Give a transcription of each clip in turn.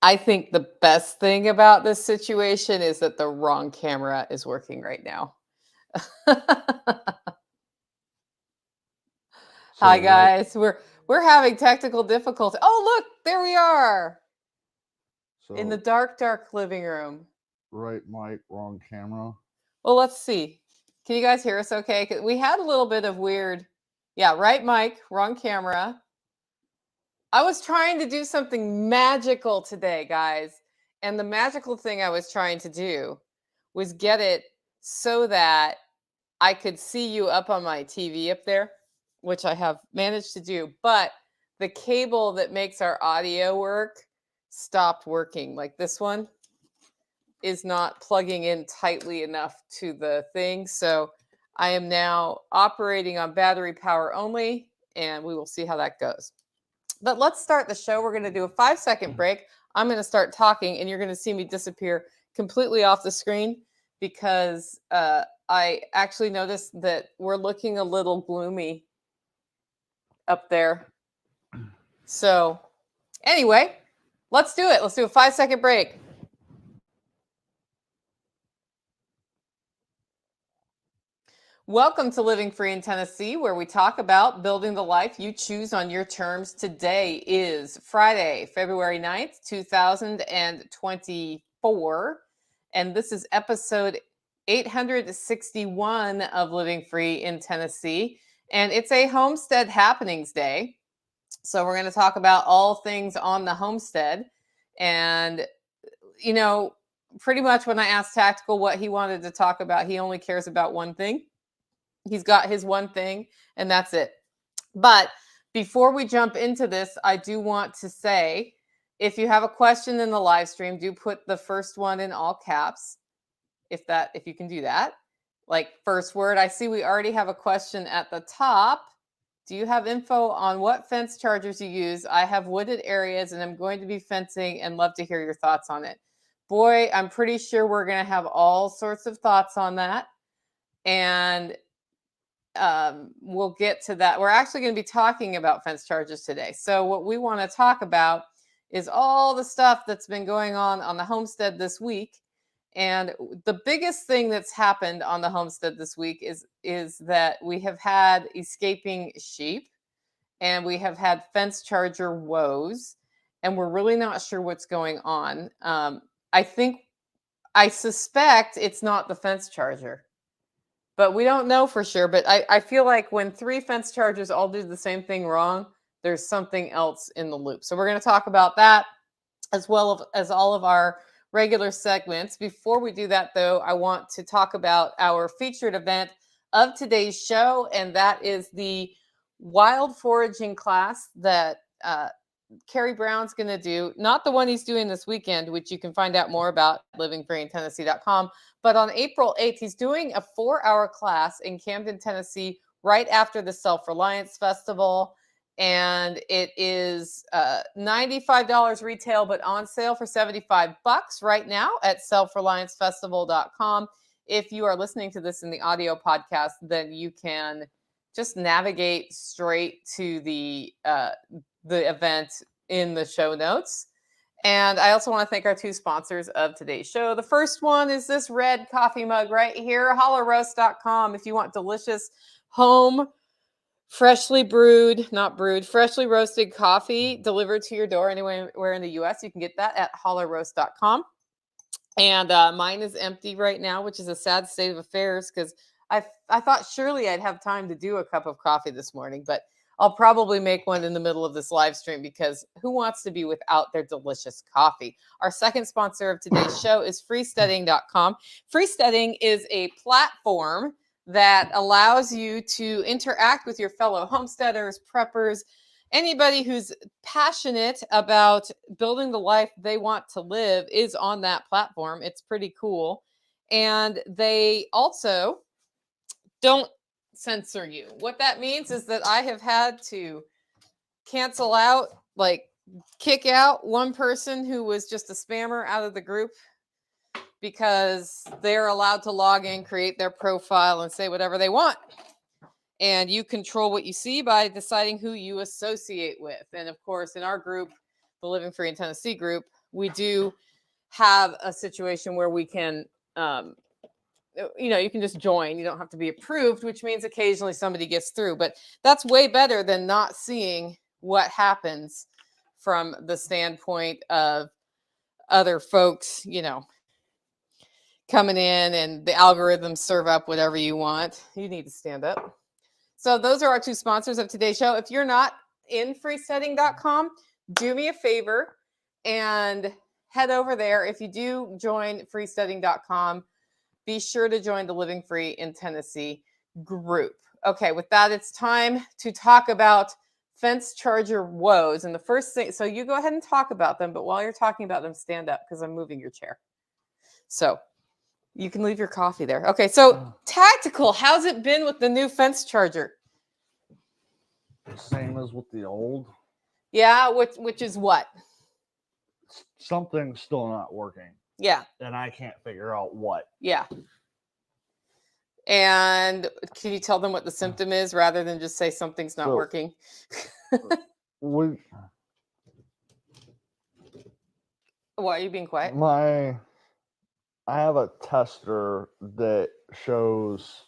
I think the best thing about this situation is that the wrong camera is working right now. Hi So right, guys. We're having technical difficulty. Oh, look, there we are in the so dark living room. right mic, wrong camera. Well, let's see. Can you guys hear us okay? 'Cause we had a little bit of weird. Yeah, right mic, wrong camera. I was trying to do something magical today, guys. And the magical thing I was trying to do was get it so that I could see you up on my TV up there, which I have managed to do. But the cable that makes our audio work stopped working. Like this one is not plugging in tightly enough to the thing. So I am now operating on battery power only, and we will see how that goes. But let's start the show. We're going to do a 5-second break. I'm going to start talking, and you're going to see me disappear completely off the screen because I actually noticed that we're looking a little gloomy up there. So, anyway, let's do it. Let's do a 5-second break. Welcome to Living Free in Tennessee, where we talk about building the life you choose on your terms. Today is Friday, February 9th, 2024. And this is episode 861 of Living Free in Tennessee. And it's a Homestead Happenings Day. So we're going to talk about all things on the homestead. And, you know, pretty much when I asked Tactical what he wanted to talk about, he only cares about one thing. He's got his one thing, and that's it. But before we jump into this, I do want to say, if you have a question in the live stream, do put the first one in all caps, if you can do that. Like first word. I see we already have a question at the top. Do you have info on what fence chargers you use? I have wooded areas and I'm going to be fencing and love to hear your thoughts on it. Boy, I'm pretty sure we're going to have all sorts of thoughts on that. And we'll get to that. We're actually going to be talking about fence charges today. So what we want to talk about is all the stuff that's been going on the homestead this week. And the biggest thing that's happened on the homestead this week is that we have had escaping sheep and we have had fence charger woes, and we're really not sure what's going on. I suspect it's not the fence charger, but we don't know for sure. But I feel like when 3 fence chargers all do the same thing wrong, there's something else in the loop. So we're going to talk about that as well as all of our regular segments. Before we do that, though, I want to talk about our featured event of today's show, and that is the wild foraging class that Kerry Brown's going to do. Not the one he's doing this weekend, which you can find out more about at livingfreeintennessee.com. But on April 8th, he's doing a 4-hour class in Camden, Tennessee, right after the Self-Reliance Festival. And it is $95 retail, but on sale for $75 right now at selfreliancefestival.com. If you are listening to this in the audio podcast, then you can just navigate straight to the event in the show notes. And I also want to thank our 2 sponsors of today's show. The first one is this red coffee mug right here, hollowroast.com. If you want delicious home, freshly roasted coffee delivered to your door anywhere in the U.S., you can get that at hollowroast.com. And mine is empty right now, which is a sad state of affairs because I thought surely I'd have time to do a cup of coffee this morning, but I'll probably make one in the middle of this live stream because who wants to be without their delicious coffee? Our second sponsor of today's show is freesteading.com. Freesteading is a platform that allows you to interact with your fellow homesteaders, preppers, anybody who's passionate about building the life they want to live is on that platform. It's pretty cool. And they also don't censor you. What that means is that I have had to cancel out, like kick out one person who was just a spammer out of the group because they're allowed to log in, create their profile, and say whatever they want. And you control what you see by deciding who you associate with. And of course, in our group, the Living Free in Tennessee group, we do have a situation where we can, you can just join. You don't have to be approved, which means occasionally somebody gets through. But that's way better than not seeing what happens from the standpoint of other folks, coming in and the algorithms serve up whatever you want. You need to stand up. So those are our two sponsors of today's show. If you're not in freesetting.com, do me a favor and head over there. If you do join freesetting.com, be sure to join the Living Free in Tennessee group. Okay, with that, it's time to talk about fence charger woes. And the first thing, so you go ahead and talk about them, but while you're talking about them, stand up because I'm moving your chair. So you can leave your coffee there. Okay, so Tactical, how's it been with the new fence charger? Same as with the old. Yeah, which is what? Something's still not working. Yeah. And I can't figure out what. Yeah. And can you tell them what the symptom is rather than just say something's not working? Why are you being quiet? I have a tester that shows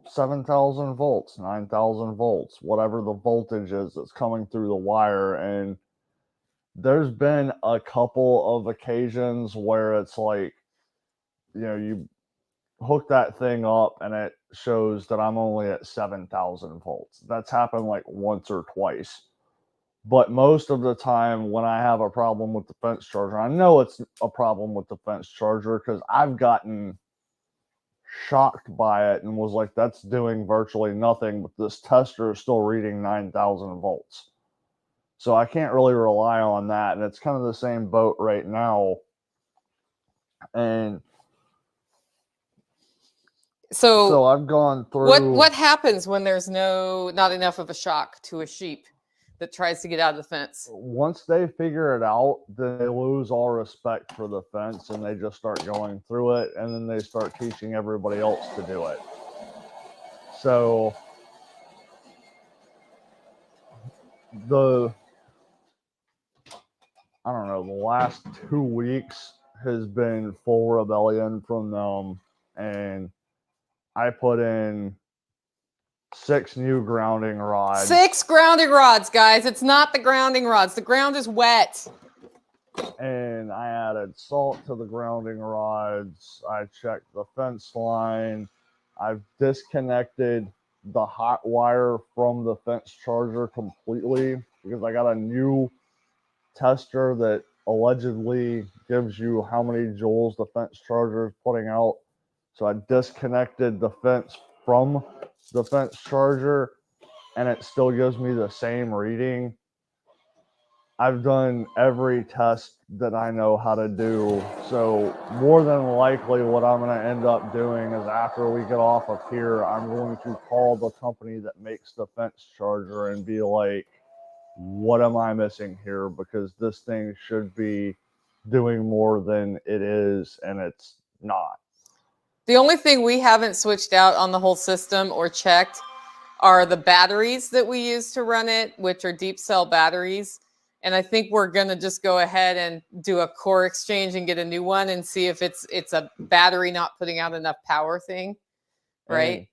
7,000 volts, 9,000 volts, whatever the voltage is that's coming through the wire. And there's been a couple of occasions where it's you hook that thing up and it shows that I'm only at 7,000 volts. That's happened once or twice. But most of the time when I have a problem with the fence charger, I know it's a problem with the fence charger because I've gotten shocked by it and was like, that's doing virtually nothing, but this tester is still reading 9,000 volts. So I can't really rely on that. And it's kind of the same boat right now. And so I've gone through. What happens when there's not enough of a shock to a sheep that tries to get out of the fence? Once they figure it out, they lose all respect for the fence and they just start going through it, and then they start teaching everybody else to do it. So the last 2 weeks has been full rebellion from them, and I put in 6 new grounding rods. 6 grounding rods, guys. It's not the grounding rods. The ground is wet. And I added salt to the grounding rods. I checked the fence line. I've disconnected the hot wire from the fence charger completely because I got a new tester that allegedly gives you how many joules the fence charger is putting out. So I disconnected the fence from the fence charger and it still gives me the same reading. I've done every test that I know how to do. So more than likely what I'm going to end up doing is after we get off of here, I'm going to call the company that makes the fence charger and be like, what am I missing here? Because this thing should be doing more than it is, and it's not. The only thing we haven't switched out on the whole system or checked are the batteries that we use to run it, which are deep cell batteries. And I think we're going to just go ahead and do a core exchange and get a new one and see if it's a battery not putting out enough power thing, right?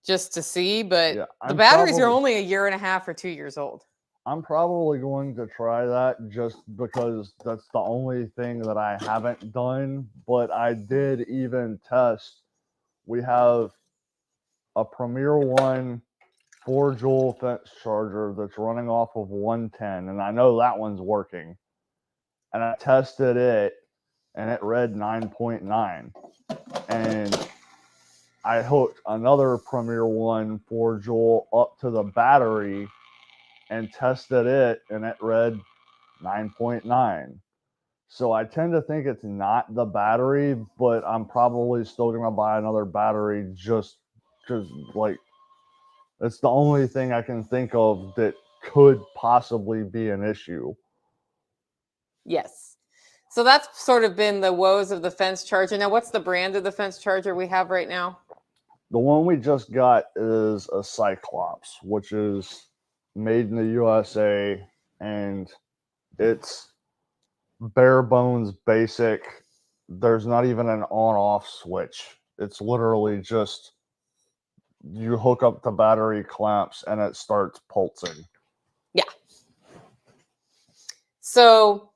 Just to see. But yeah, the batteries are only 1.5 or 2 years old. I'm probably going to try that just because that's the only thing that I haven't done. But I did even test. We have a Premier One 4-joule fence charger that's running off of 110, and I know that one's working. And I tested it, and it read 9.9. And I hooked another Premier One 4-joule up to the battery and tested it, and it read 9.9. So I tend to think it's not the battery, but I'm probably still going to buy another battery just because, it's the only thing I can think of that could possibly be an issue. Yes. So that's sort of been the woes of the fence charger. Now, what's the brand of the fence charger we have right now? The one we just got is a Cyclops, which is made in the USA. and it's bare bones basic. There's not even an on-off switch. It's literally just you hook up the battery clamps and it starts pulsing. Yeah. So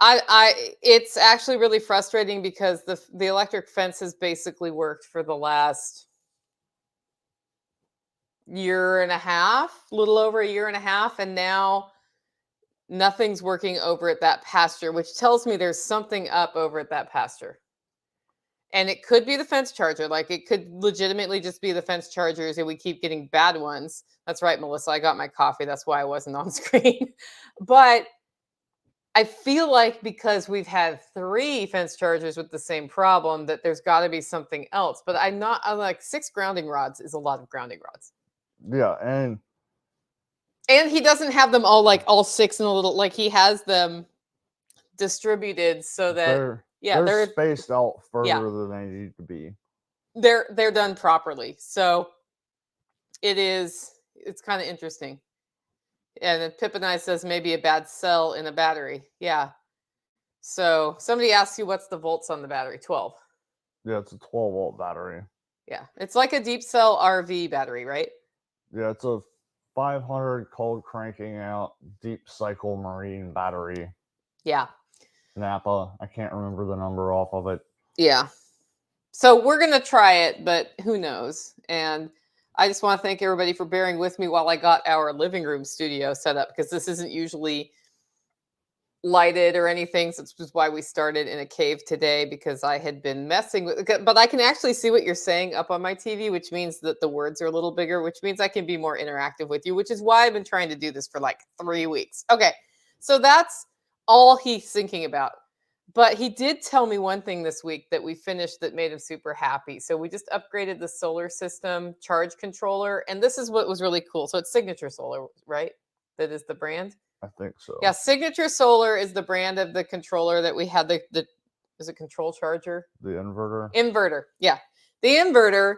it's actually really frustrating because the electric fence has basically worked for the last year and a half, little over a year and a half, and now nothing's working over at that pasture, which tells me there's something up over at that pasture. And it could be the fence charger. Like it could legitimately just be the fence chargers and we keep getting bad ones. That's right, Melissa. I got my coffee. That's why I wasn't on screen. But I feel like because we've had 3 fence chargers with the same problem that there's got to be something else. But I'm like 6 grounding rods is a lot of grounding rods. Yeah, And he doesn't have them all 6 in a little, like he has them distributed so that they're spaced out yeah, further than they need to be. they're done properly. So it's kind of interesting. And then Pip and I says maybe a bad cell in a battery. Yeah. So somebody asks you what's the volts on the battery? 12. Yeah, it's a 12-volt battery. Yeah. It's like a deep cell RV battery, right? Yeah, it's a 500 cold cranking out deep cycle marine battery. Yeah. Napa. I can't remember the number off of it. Yeah. So we're going to try it, but who knows? And I just want to thank everybody for bearing with me while I got our living room studio set up, because this isn't usually lighted or anything. So this is why we started in a cave today, because I had been messing with it. But I can actually see what you're saying up on my TV, which means that the words are a little bigger, which means I can be more interactive with you, which is why I've been trying to do this for like 3 weeks. Okay. So that's all he's thinking about. But he did tell me one thing this week that we finished that made him super happy. So we just upgraded the solar system charge controller. And this is what was really cool. So it's Signature Solar, right? That is the brand. I think so. Yeah, Signature Solar is the brand of the controller that we had. The is it control charger? The inverter. Inverter. Yeah, the inverter.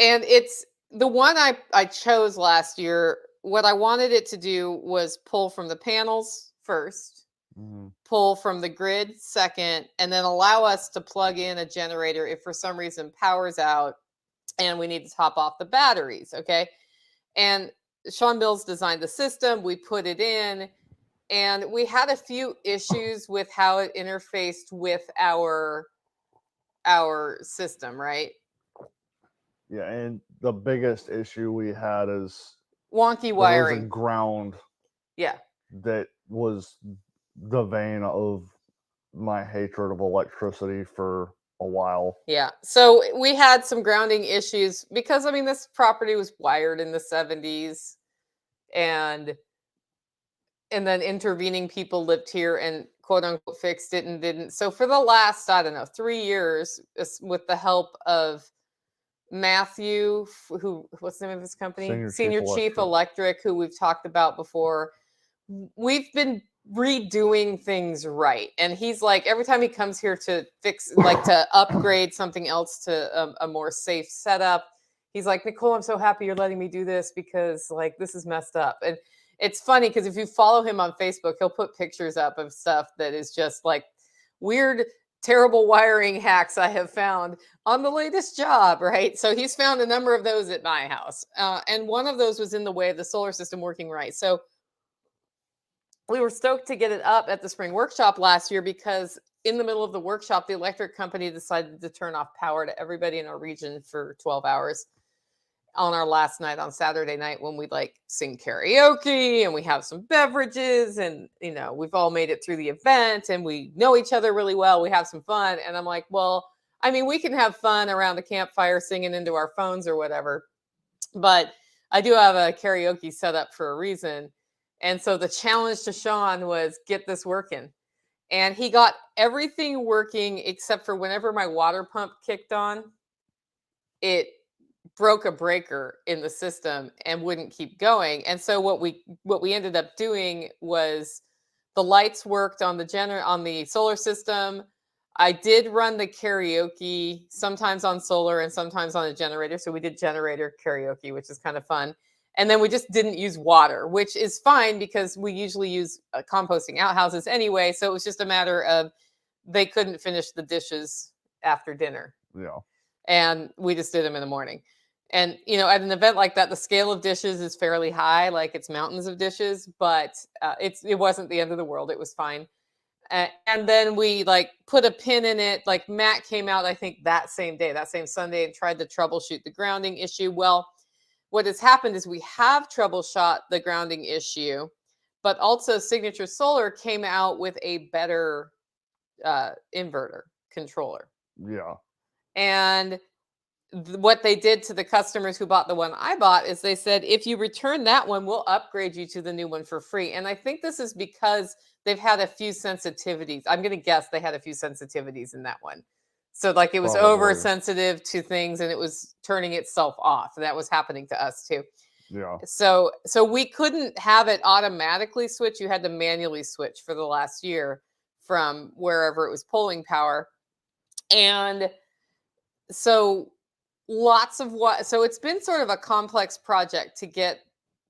And it's the one I chose last year. What I wanted it to do was pull from the panels first, pull from the grid second, and then allow us to plug in a generator if for some reason power's out and we need to top off the batteries. Okay. And Sean Mills designed the system. We put it in, and we had a few issues with how it interfaced with our system, right? Yeah, and the biggest issue we had is Wonky there was a wiring. ground Yeah. that was the vein of my hatred of electricity for a while. Yeah. So we had some grounding issues because, I mean, this property was wired in the 70s, and then intervening people lived here and quote unquote fixed it and didn't. So for the last, I don't know, 3 years, with the help of Matthew, who, what's the name of his company? Senior Chief Electric, who we've talked about before. We've been redoing things right. And he's like, every time he comes here to fix, like to upgrade something else to a more safe setup, he's like, Nicole, I'm so happy you're letting me do this, because like this is messed up. And it's funny because if you follow him on Facebook, he'll put pictures up of stuff that is just like weird, terrible wiring hacks I have found on the latest job, right? So he's found a number of those at my house. And one of those was in the way of the solar system working right. So we were stoked to get it up at the spring workshop last year, because in the middle of the workshop, the electric company decided to turn off power to everybody in our region for 12 hours on our last night, on Saturday night, when we like sing karaoke and we have some beverages, and we've all made it through the event and we know each other really well. We have some fun. And I'm like, well, I mean, we can have fun around the campfire singing into our phones or whatever, but I do have a karaoke set up for a reason. And so the challenge to Sean was get this working. And he got everything working except for whenever my water pump kicked on, it broke a breaker in the system and wouldn't keep going. And so what we ended up doing was the lights worked on the solar system. I did run the karaoke sometimes on solar and sometimes on a generator. So we did generator karaoke, which is kind of fun. And then we just didn't use water, which is fine because we usually use composting outhouses anyway. So it was just a matter of they couldn't finish the dishes after dinner. Yeah. And we just did them in the morning. And, at an event like that, the scale of dishes is fairly high, like it's mountains of dishes, but it wasn't the end of the world. It was fine. And then we put a pin in it. Like Matt came out, I think that same day, that same Sunday, and tried to troubleshoot the grounding issue. Well, what has happened is we have troubleshot the grounding issue, but also Signature Solar came out with a better inverter controller. Yeah. And what they did to the customers who bought the one I bought is they said, if you return that one, we'll upgrade you to the new one for free. And I think this is because they've had a few sensitivities. I'm going to guess they had a few sensitivities in that one. So it was Probably. oversensitive to things and it was turning itself off. That was happening to us too. Yeah. So we couldn't have it automatically switch. You had to manually switch for the last year from wherever it was pulling power. And so so it's been sort of a complex project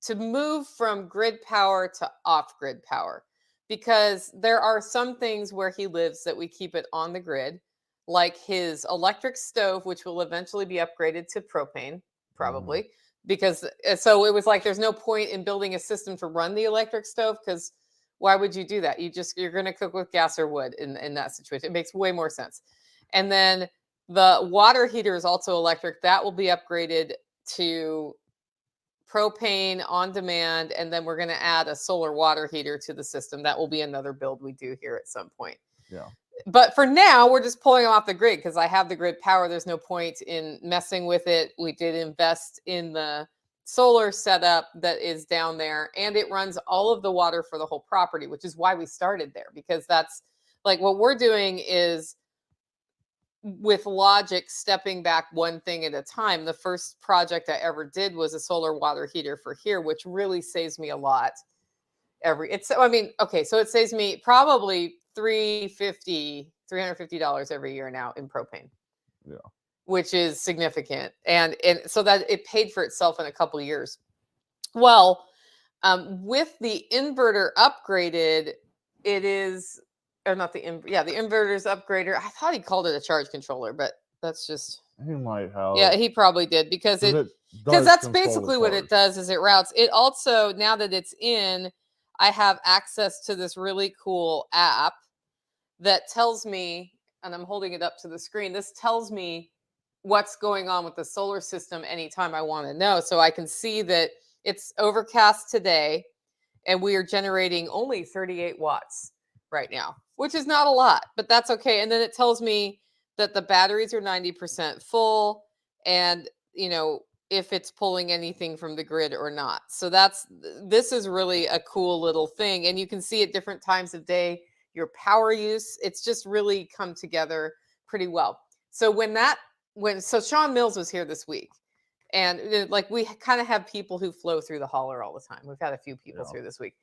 to move from grid power to off grid power, because there are some things where he lives that we keep it on the grid, like his electric stove, which will eventually be upgraded to propane, probably. Because so it was like there's no point in building a system to run the electric stove, because why would you do that? You're going to cook with gas or wood in that situation. It makes way more sense. And then the water heater is also electric. That will be upgraded to propane on demand. And then we're going to add a solar water heater to the system. That will be another build we do here at some point. Yeah. But for now, we're just pulling them off the grid because I have the grid power. There's no point in messing with it. We did invest in the solar setup that is down there, and it runs all of the water for the whole property, which is why we started there, because that's what we're doing is with logic, stepping back one thing at a time. The first project I ever did was a solar water heater for here, which really saves me a lot. So it saves me probably $350 every year now in propane. Yeah. Which is significant. And so that it paid for itself in a couple of years. Well, with the inverter upgraded, it is, or not the inverter's upgrader. I thought he called it a charge controller, but that's just. He might have. Yeah, he probably did, because that's basically what it does is it routes. It also, now that it's in, I have access to this really cool app that tells me, and I'm holding it up to the screen, this tells me what's going on with the solar system anytime I want to know. So I can see that it's overcast today and we are generating only 38 watts right now, which is not a lot, but that's okay. And then it tells me that the batteries are 90% full, and if it's pulling anything from the grid or not. So this is really a cool little thing. And you can see at different times of day your power use. It's just really come together pretty well. So so Sean Mills was here this week, and we kind of have people who flow through the hauler all the time. We've had a few people through this week.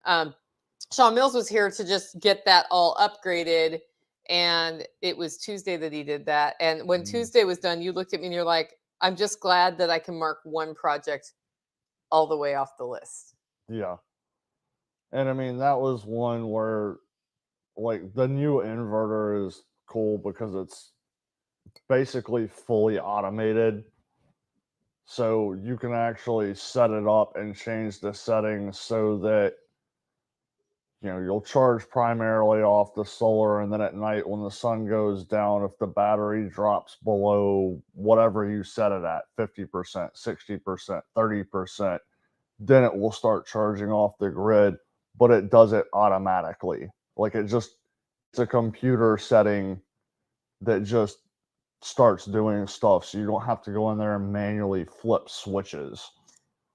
Sean Mills was here to just get that all upgraded, and it was Tuesday that he did that. And when Tuesday was done, you looked at me and you're like, I'm just glad that I can mark one project all the way off the list. Yeah. And that was one where the new inverter is cool because it's basically fully automated. So you can actually set it up and change the settings so that you'll charge primarily off the solar, and then at night when the sun goes down, if the battery drops below whatever you set it at, 50%, 60%, 30%, then it will start charging off the grid, but it does it automatically. It's a computer setting that just starts doing stuff, so you don't have to go in there and manually flip switches.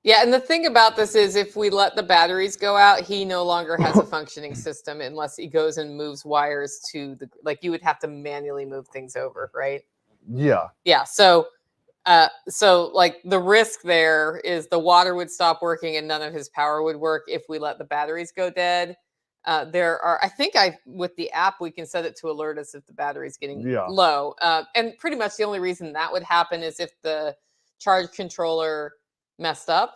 Yeah, and the thing about this is if we let the batteries go out, he no longer has a functioning system unless he goes and moves wires to you would have to manually move things over, right? Yeah. Yeah, so the risk there is the water would stop working and none of his power would work if we let the batteries go dead. With the app, we can set it to alert us if the battery's getting low. And pretty much the only reason that would happen is if the charge controller messed up.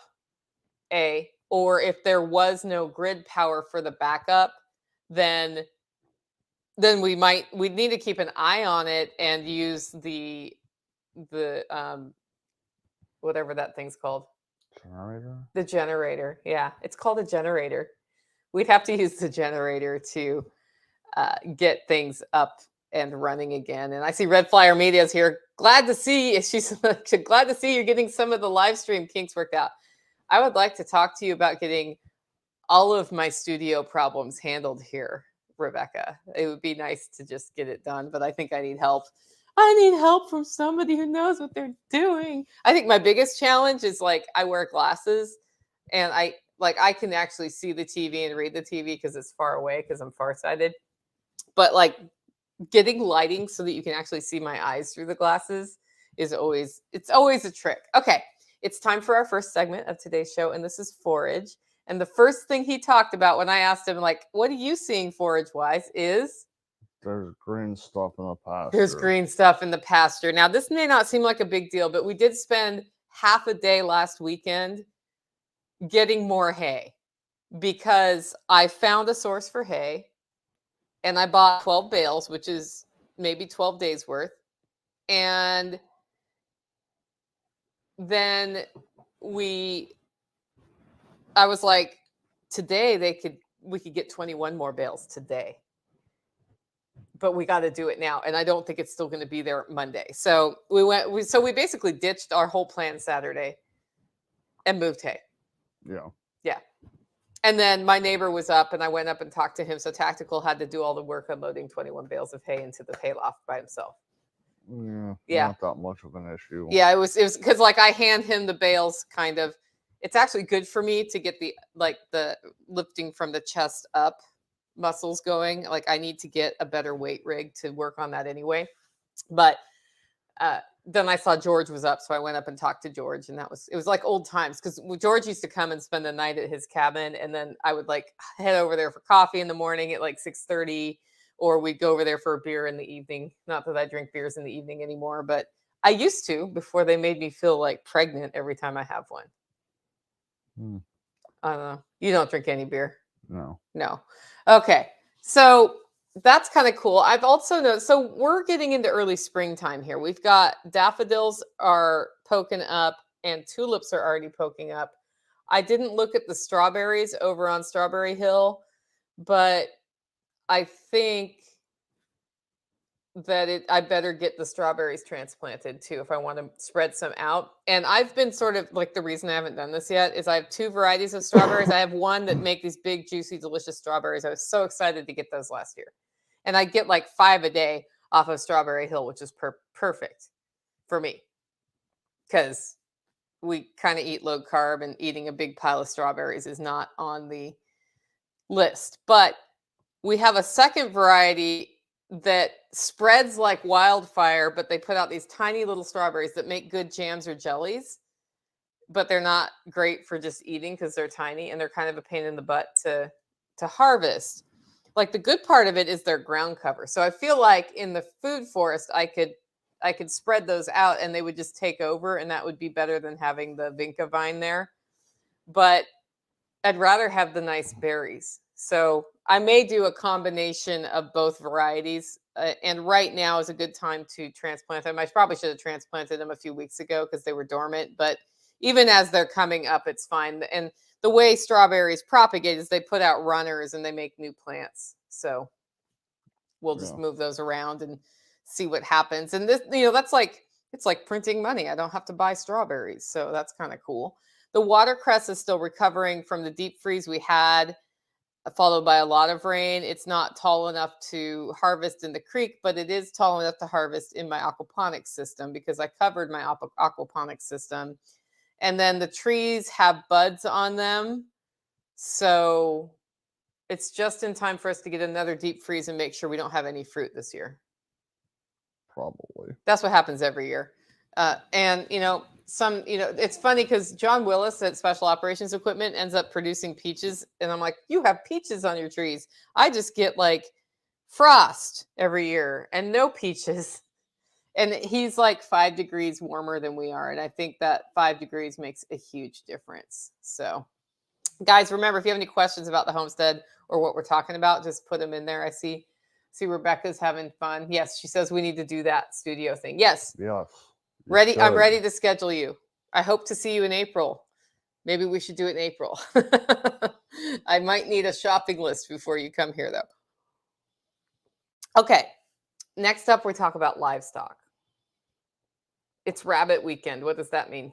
or if there was no grid power for the backup, then we'd need to keep an eye on it and use the whatever that thing's called. Generator? The generator. Yeah, it's called a generator. We'd have to use the generator to get things up and running again. And I see Red Flyer Media's here. Glad to see she's glad to see you're getting some of the live stream kinks worked out. I would like to talk to you about getting all of my studio problems handled here, Rebecca. It would be nice to just get it done, but I think I need help. I need help from somebody who knows what they're doing. I think my biggest challenge is like I wear glasses and I can actually see the TV and read the TV because it's far away because I'm farsighted. But like getting lighting so that you can actually see my eyes through the glasses is always a trick. Okay, it's time for our first segment of today's show, and this is forage. And the first thing he talked about when I asked him, like, what are you seeing forage-wise is? There's green stuff in the pasture. There's green stuff in the pasture. Now, this may not seem like a big deal, but we did spend half a day last weekend getting more hay because I found a source for hay and I bought 12 bales, which is maybe 12 days worth. And then I was like, today we could get 21 more bales today. But we got to do it now. And I don't think it's still going to be there Monday. So we basically ditched our whole plan Saturday and moved hay. Yeah. Yeah. And then my neighbor was up and I went up and talked to him. So Tactical had to do all the work unloading 21 bales of hay into the hay loft by himself. Yeah. Not that much of an issue. Yeah, it was because like I hand him the bales kind of. It's actually good for me to get the lifting from the chest up muscles going. Like I need to get a better weight rig to work on that anyway. But then I saw George was up, so I went up and talked to George, and it was like old times because George used to come and spend the night at his cabin, and then I would like head over there for coffee in the morning at like 6:30, or we'd go over there for a beer in the evening. Not that I drink beers in the evening anymore, but I used to before they made me feel like pregnant every time I have one. I don't know. You don't drink any beer? No. Okay. So that's kind of cool. I've also noticed, so we're getting into early springtime here. We've got daffodils are poking up and tulips are already poking up. I didn't look at the strawberries over on Strawberry Hill, but I think that I better get the strawberries transplanted too if I want to spread some out. And I've been sort of like, the reason I haven't done this yet is I have two varieties of strawberries. I have one that make these big, juicy, delicious strawberries. I was so excited to get those last year. And I get like 5 a day off of Strawberry Hill, which is perfect for me because we kind of eat low carb and eating a big pile of strawberries is not on the list. But we have a second variety that spreads like wildfire, but they put out these tiny little strawberries that make good jams or jellies, but they're not great for just eating because they're tiny and they're kind of a pain in the butt to harvest. Like the good part of it is their ground cover. So I feel like in the food forest, I could spread those out and they would just take over, and that would be better than having the vinca vine there. But I'd rather have the nice berries. So I may do a combination of both varieties. And right now is a good time to transplant them. I probably should have transplanted them a few weeks ago because they were dormant. But even as they're coming up, it's fine. And the way strawberries propagate is they put out runners and they make new plants. So we'll just move those around and see what happens. And this, that's like, it's like printing money. I don't have to buy strawberries. So that's kind of cool. The watercress is still recovering from the deep freeze we had, followed by a lot of rain. It's not tall enough to harvest in the creek, but it is tall enough to harvest in my aquaponics system because I covered my aquaponics system. And then the trees have buds on them. So it's just in time for us to get another deep freeze and make sure we don't have any fruit this year. Probably. That's what happens every year. And, it's funny because John Willis at Special Operations Equipment ends up producing peaches. And I'm like, you have peaches on your trees. I just get like frost every year and no peaches. And he's like 5 degrees warmer than we are. And I think that 5 degrees makes a huge difference. So, guys, remember, if you have any questions about the homestead or what we're talking about, just put them in there. I see Rebecca's having fun. Yes, she says we need to do that studio thing. Yes. Yes. Ready. I'm ready to schedule you. I hope to see you in April. Maybe we should do it in April. I might need a shopping list before you come here, though. Okay. Next up, we talk about livestock. It's rabbit weekend. What does that mean?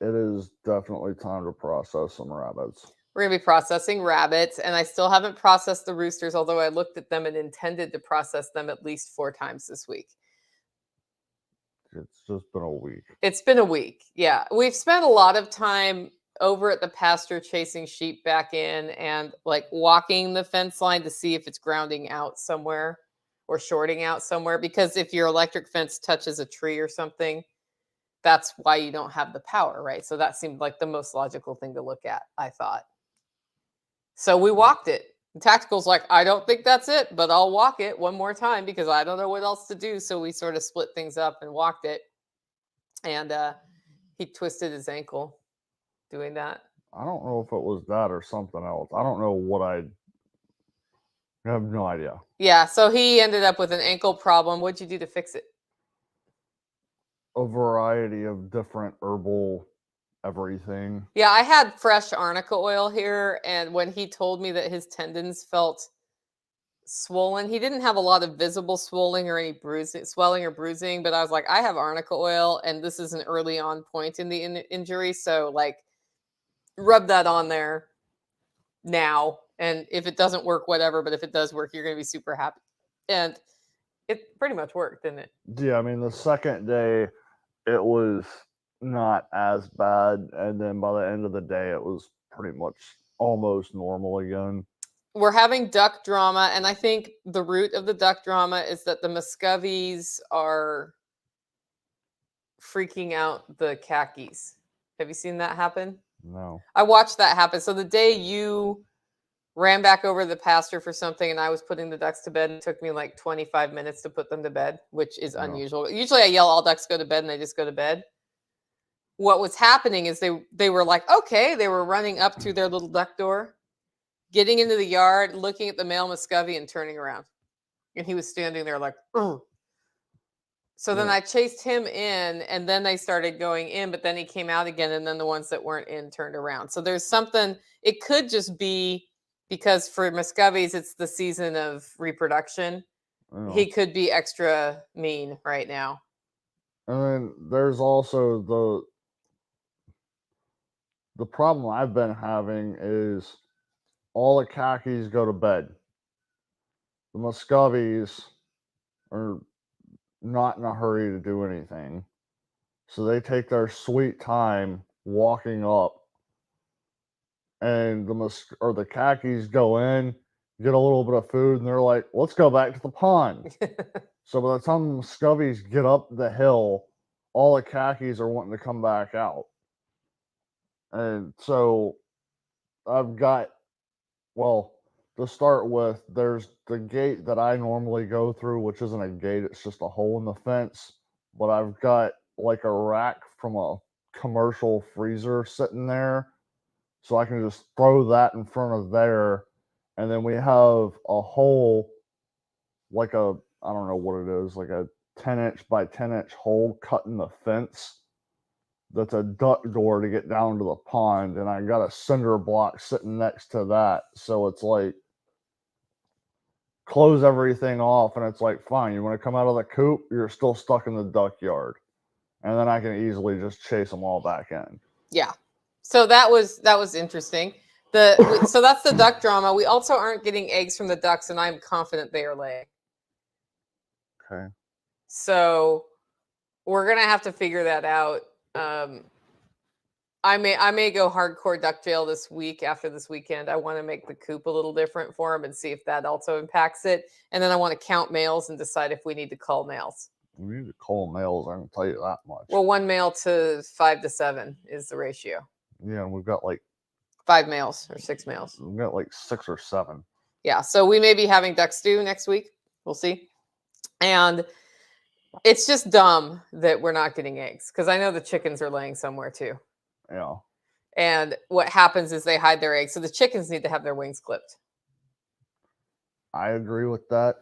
It is definitely time to process some rabbits. We're going to be processing rabbits, and I still haven't processed the roosters, although I looked at them and intended to process them at least 4 times this week. It's just been a week. It's been a week. Yeah. We've spent a lot of time over at the pasture chasing sheep back in and like walking the fence line to see if it's grounding out somewhere or shorting out somewhere. Because if your electric fence touches a tree or something, that's why you don't have the power, right? So that seemed like the most logical thing to look at, I thought. So we walked it. And Tactical's like, I don't think that's it, but I'll walk it one more time because I don't know what else to do. So we sort of split things up and walked it. And he twisted his ankle doing that. I don't know if it was that or something else. I don't know what I have no idea. Yeah, so he ended up with an ankle problem. What'd you do to fix it? A variety of different herbal everything. Yeah, I had fresh arnica oil here, and when he told me that his tendons felt swollen, he didn't have a lot of visible swelling or any swelling or bruising, but I was like, I have arnica oil, and this is an early on point in the injury, so like, rub that on there now, and if it doesn't work, whatever, but if it does work, you're going to be super happy. And it pretty much worked, didn't it? Yeah, I mean, the second day, it was not as bad, and then by the end of the day, it was pretty much almost normal again. We're having duck drama, and I think the root of the duck drama is that the muscovies are freaking out the khakis. Have you seen that happen? No. I watched that happen. So the day you ran back over the pasture for something and I was putting the ducks to bed, it took me like 25 minutes to put them to bed, which is unusual. Usually I yell all ducks go to bed and they just go to bed. What was happening is they were like, okay, they were running up through their little duck door, getting into the yard, looking at the male muscovy and turning around. And he was standing there like, ugh. So then I chased him in and then they started going in, but then he came out again. And then the ones that weren't in turned around. So there's something, it could just be because for muscovies, it's the season of reproduction. He could be extra mean right now. And then there's also the problem I've been having is all the khakis go to bed. The muscovies are not in a hurry to do anything. So they take their sweet time walking up. And the khakis go in, get a little bit of food, and they're like, let's go back to the pond. So by the time the muscovies get up the hill, all the khakis are wanting to come back out. And so I've got, well, to start with, there's the gate that I normally go through, which isn't a gate, it's just a hole in the fence. But I've got like a rack from a commercial freezer sitting there. So I can just throw that in front of there. And then we have a hole, like I don't know what it is, like a 10-inch by 10-inch hole cut in the fence. That's a duck door to get down to the pond. And I got a cinder block sitting next to that. So it's like, close everything off. And it's like, fine, you want to come out of the coop? You're still stuck in the duck yard. And then I can easily just chase them all back in. Yeah. So that was interesting. So that's the duck drama. We also aren't getting eggs from the ducks, and I'm confident they are laying. Okay. So we're gonna have to figure that out. I may go hardcore ducktail this week after this weekend. I want to make the coop a little different for them and see if that also impacts it. And then I want to count males and decide if we need to cull males. We need to cull males, I can tell you that much. Well, 1 male to 5 to 7 is the ratio. Yeah, and we've got like 5 males or 6 males. We've got like 6 or 7. Yeah, so we may be having duck stew next week. We'll see. And It's just dumb that we're not getting eggs because I know the chickens are laying somewhere too. Yeah. And what happens is they hide their eggs. So the chickens need to have their wings clipped. I agree with that.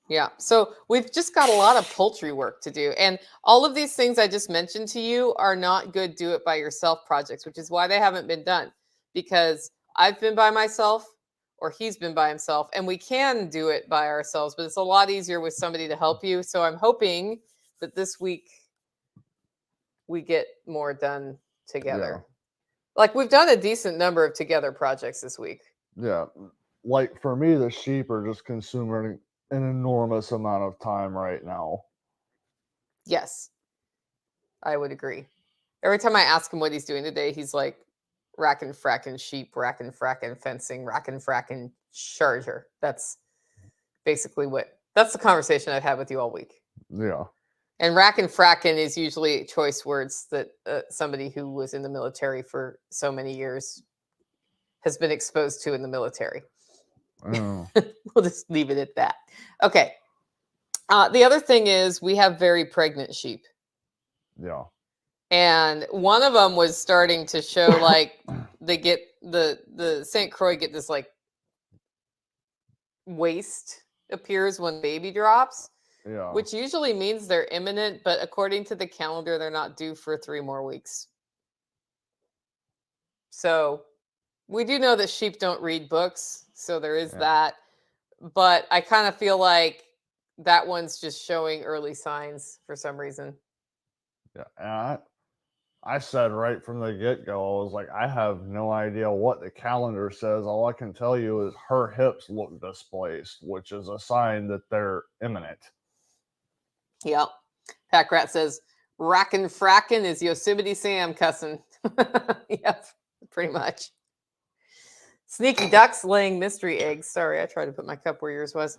Yeah. So we've just got a lot of poultry work to do. And all of these things I just mentioned to you are not good do it by yourself projects, which is why they haven't been done. Because I've been by myself or he's been by himself and we can do it by ourselves, but it's a lot easier with somebody to help you. So I'm hoping that this week we get more done together. Like we've done a decent number of together projects this week. Yeah. Like for me, the sheep are just consuming an enormous amount of time right now. Yes, I would agree. Every time I ask him what he's doing today, he's like racking fracking sheep, racking fracking fencing, racking fracking charger. That's basically that's the conversation I've had with you all week. Yeah. And rack and frackin' is usually choice words that somebody who was in the military for so many years has been exposed to in the military. Oh, We'll just leave it at that. Okay. The other thing is we have very pregnant sheep. yeah. And one of them was starting to show like they get the St. Croix get this like waist appears when baby drops, Yeah. which usually means they're imminent, but according to the calendar, they're not due for 3 more weeks. So we do know that sheep don't read books, so there is Yeah. that. But I kind of feel like that one's just showing early signs for some reason. Yeah. And I said right from the get go, I was like, I have no idea what the calendar says. All I can tell you is her hips look displaced, which is a sign that they're imminent. Yep. Pack Rat says, Rackin' frackin' is Yosemite Sam cussing. Yep, pretty much. Sneaky ducks laying mystery eggs. Sorry, I tried to put my cup where yours was.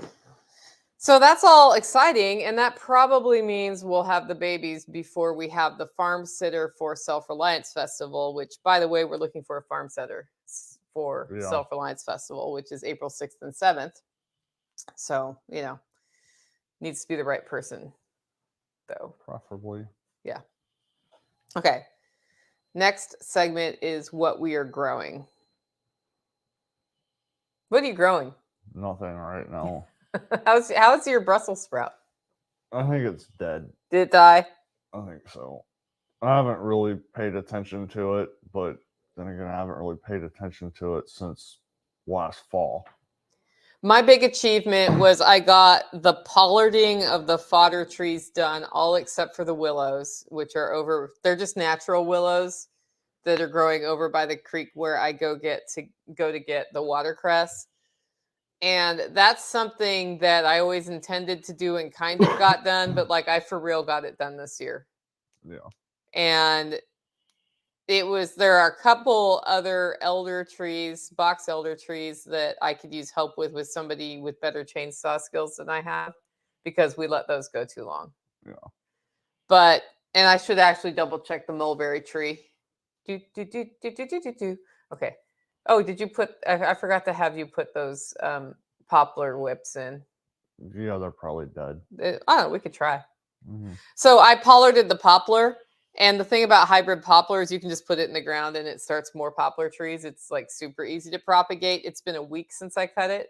So that's all exciting, and that probably means we'll have the babies before we have the Farm Sitter for Self-Reliance Festival, which, by the way, we're looking for a farm sitter for Yeah. Self-Reliance Festival, which is April 6th and 7th. So, needs to be the right person, though. Preferably. Yeah. Okay. Next segment is what we are growing. What are you growing? Nothing right now. How's your Brussels sprout? I think it's dead. Did it die? I think so. I haven't really paid attention to it, but then again, I haven't really paid attention to it since last fall. My big achievement was I got the pollarding of the fodder trees done, all except for the willows, which are over. They're just natural willows that are growing over by the creek where I go to get the watercress. And that's something that I always intended to do and kind of got done, but like I for real got it done this year. Yeah. And there are a couple other elder trees, box elder trees that I could use help with somebody with better chainsaw skills than I have because we let those go too long. Yeah. And I should actually double check the mulberry tree. Okay. Oh, did you put, I forgot to have you put those poplar whips in. Yeah, they're probably dead. Oh, we could try. Mm-hmm. So I pollarded the poplar. And the thing about hybrid poplar is you can just put it in the ground and it starts more poplar trees. It's like super easy to propagate. It's been a week since I cut it,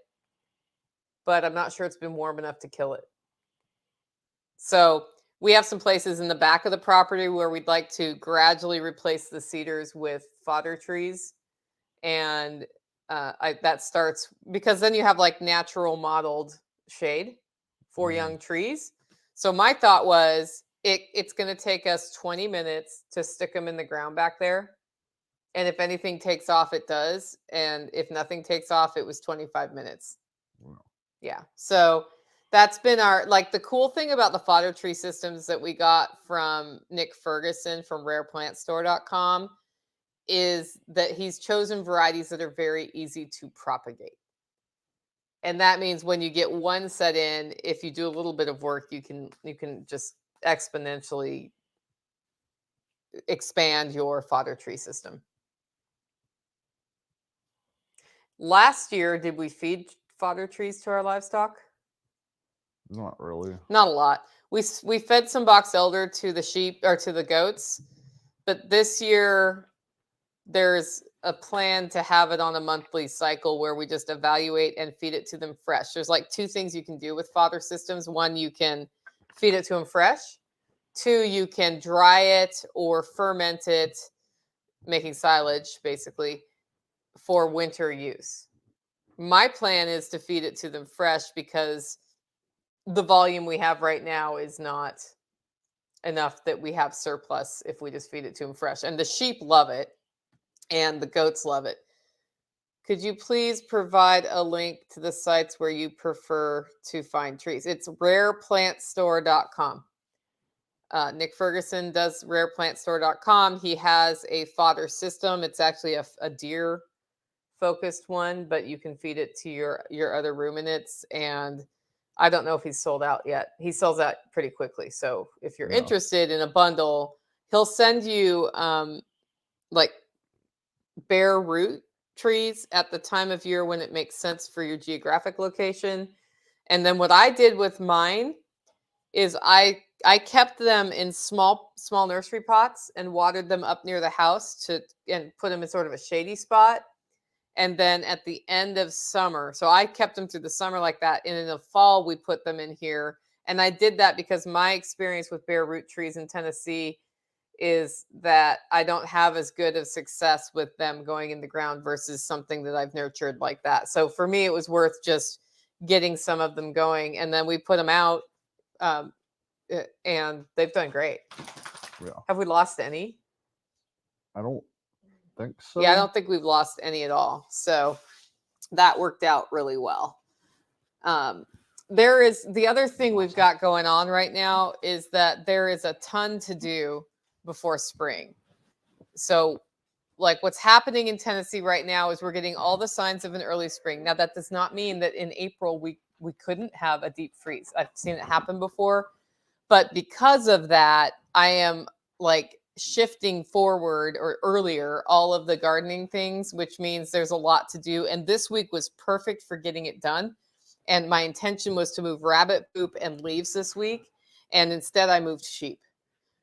but I'm not sure it's been warm enough to kill it. So we have some places in the back of the property where we'd like to gradually replace the cedars with fodder trees. And that starts because then you have like natural modeled shade for young trees. So my thought was it's going to take us 20 minutes to stick them in the ground back there. And if anything takes off, it does. And if nothing takes off, it was 25 minutes. Wow. Yeah. So that's been the cool thing about the fodder tree systems that we got from Nick Ferguson from rareplantstore.com is that he's chosen varieties that are very easy to propagate. And that means when you get one set in, if you do a little bit of work, you can just exponentially expand your fodder tree system. Last year, did we feed fodder trees to our livestock? Not really. Not a lot. We fed some box elder to the sheep or to the goats, but this year there's a plan to have it on a monthly cycle where we just evaluate and feed it to them fresh. There's like two things you can do with fodder systems. One, you can feed it to them fresh. Two, you can dry it or ferment it, making silage basically for winter use. My plan is to feed it to them fresh because the volume we have right now is not enough that we have surplus if we just feed it to them fresh. And the sheep love it and the goats love it. Could you please provide a link to the sites where you prefer to find trees? It's rareplantstore.com. Nick Ferguson does rareplantstore.com. He has a fodder system. It's actually a deer focused one, but you can feed it to your other ruminants. And I don't know if he's sold out yet. He sells out pretty quickly. So if you're interested in a bundle, he'll send you like bare root trees at the time of year when it makes sense for your geographic location. And then what I did with mine is I kept them in small nursery pots and watered them up near the house and put them in sort of a shady spot. And then at the end of summer, so I kept them through the summer like that. And in the fall, we put them in here. And I did that because my experience with bare root trees in Tennessee is that I don't have as good of success with them going in the ground versus something that I've nurtured like that. So for me, it was worth just getting some of them going. And then we put them out and they've done great. Yeah. Have we lost any? I don't think so. Yeah, I don't think we've lost any at all. So that worked out really well. There is the other thing we've got going on right now is that there is a ton to do before spring. So like what's happening in Tennessee right now is we're getting all the signs of an early spring. Now that does not mean that in April we couldn't have a deep freeze. I've seen it happen before. But because of that, I am like shifting forward or earlier all of the gardening things, which means there's a lot to do. And this week was perfect for getting it done. And my intention was to move rabbit poop and leaves this week. And instead I moved sheep.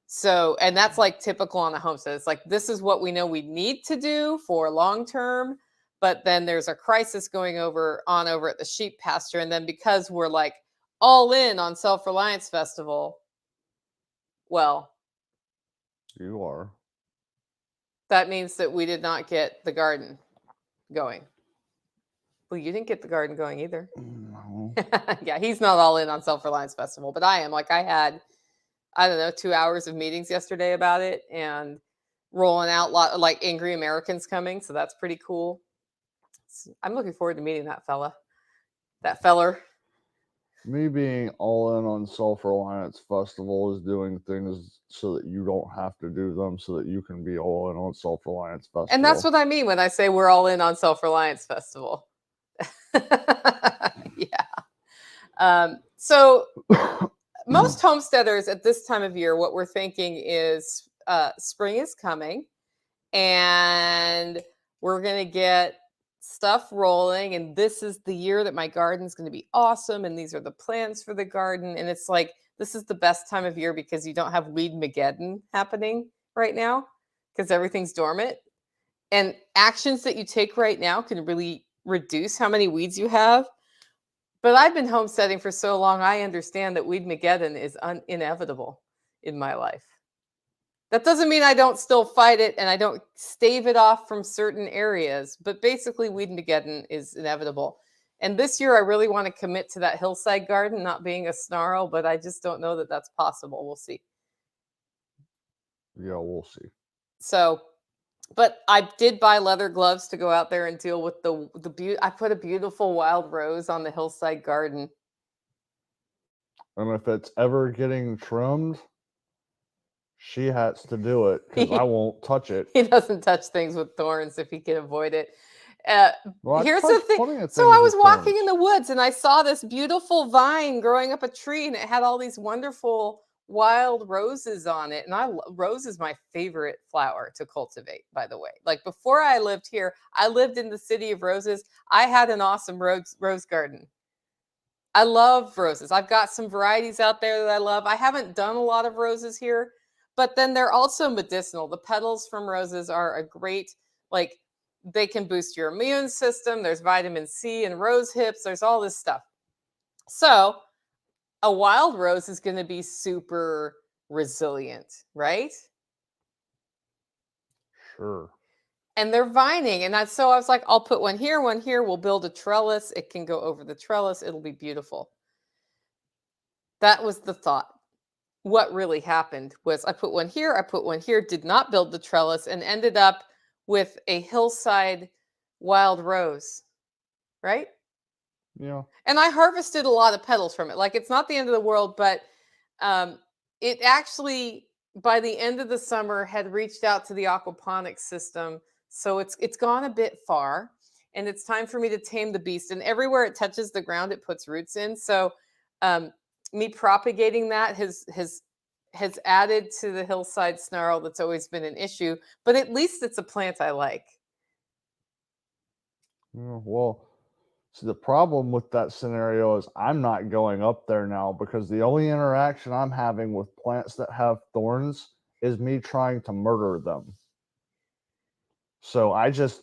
So, and that's like typical on a homestead. It's like, this is what we know we need to do for long term. But then there's a crisis going over at the sheep pasture. And then because we're like all in on Self-Reliance Festival, well, you are. That means that we did not get the garden going. Well, you didn't get the garden going either. No. Yeah, he's not all in on Self-Reliance Festival, but I am. Like I had, I don't know, 2 hours of meetings yesterday about it and rolling out like Angry Americans coming. So that's pretty cool. I'm looking forward to meeting that feller. Me being all in on Self-Reliance Festival is doing things so that you don't have to do them so that you can be all in on Self-Reliance Festival. And that's what I mean when I say we're all in on Self-Reliance Festival. Yeah. So most homesteaders at this time of year, what we're thinking is spring is coming and we're going to get stuff rolling. And this is the year that my garden's going to be awesome. And these are the plans for the garden. And it's like, this is the best time of year because you don't have Weed-mageddon happening right now because everything's dormant. And actions that you take right now can really reduce how many weeds you have. But I've been homesteading for so long, I understand that Weed-mageddon is inevitable in my life. That doesn't mean I don't still fight it and I don't stave it off from certain areas, but basically Weed-mageddon is inevitable. And this year I really want to commit to that hillside garden not being a snarl, but I just don't know that that's possible. We'll see. Yeah, we'll see. So, but I did buy leather gloves to go out there and deal with I put a beautiful wild rose on the hillside garden. And if it's ever getting trimmed, she has to do it because I won't touch it. He doesn't touch things with thorns if he can avoid it. Well, here's the thing. So I was walking in the woods and I saw this beautiful vine growing up a tree and it had all these wonderful wild roses on it. And rose is my favorite flower to cultivate, by the way. Like before I lived here, I lived in the city of roses. I had an awesome rose garden. I love roses. I've got some varieties out there that I love. I haven't done a lot of roses here, but then they're also medicinal. The petals from roses are a great, like, they can boost your immune system. There's vitamin C and rose hips. There's all this stuff. So a wild rose is going to be super resilient, right? Sure. And they're vining. And so I was like, I'll put one here, one here. We'll build a trellis. It can go over the trellis. It'll be beautiful. That was the thought. What really happened was I put one here, I put one here, did not build the trellis, and ended up with a hillside wild rose, right? Yeah. And I harvested a lot of petals from it. Like, it's not the end of the world, but um, it actually, by the end of the summer, had reached out to the aquaponics system. So it's gone a bit far, and it's time for me to tame the beast. And everywhere it touches the ground, it puts roots in. So um, me propagating that has added to the hillside snarl that's always been an issue. But at least it's a plant I like. Yeah, well, see, the problem with that scenario is I'm not going up there now because the only interaction I'm having with plants that have thorns is me trying to murder them. So I just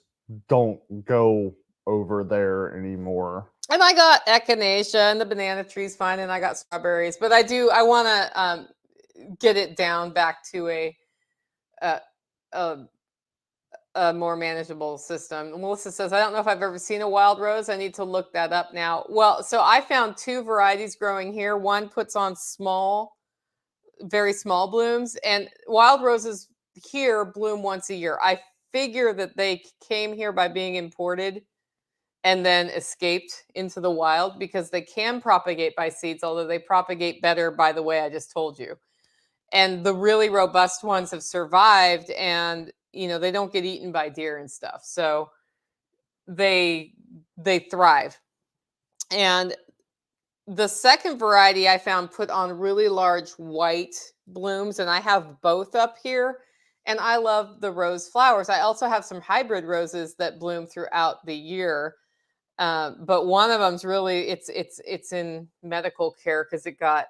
don't go over there anymore. And I got echinacea and the banana tree's fine, and I got strawberries. But I want to get it down back to a, a a more manageable system. Melissa says, I don't know if I've ever seen a wild rose. I need to look that up now. Well, so I found two varieties growing here. One puts on small, very small blooms, and wild roses here bloom once a year. I figure that they came here by being imported and then escaped into the wild because they can propagate by seeds, although they propagate better by the way I just told you. And the really robust ones have survived, and they don't get eaten by deer and stuff, so they thrive. And the second variety I found put on really large white blooms, and I have both up here, and I love the rose flowers. I also have some hybrid roses that bloom throughout the year, but one of them's really it's in medical care because it got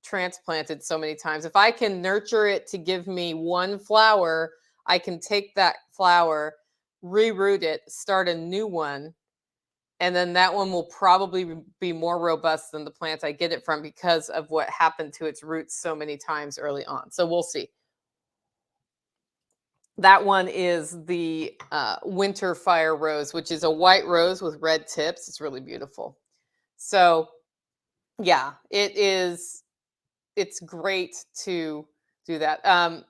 transplanted so many times. If I can nurture it to give me one flower, I can take that flower, reroot it, start a new one, and then that one will probably be more robust than the plant I get it from because of what happened to its roots so many times early on. So we'll see. That one is the winter fire rose, which is a white rose with red tips. It's really beautiful. So yeah, it's great to do that.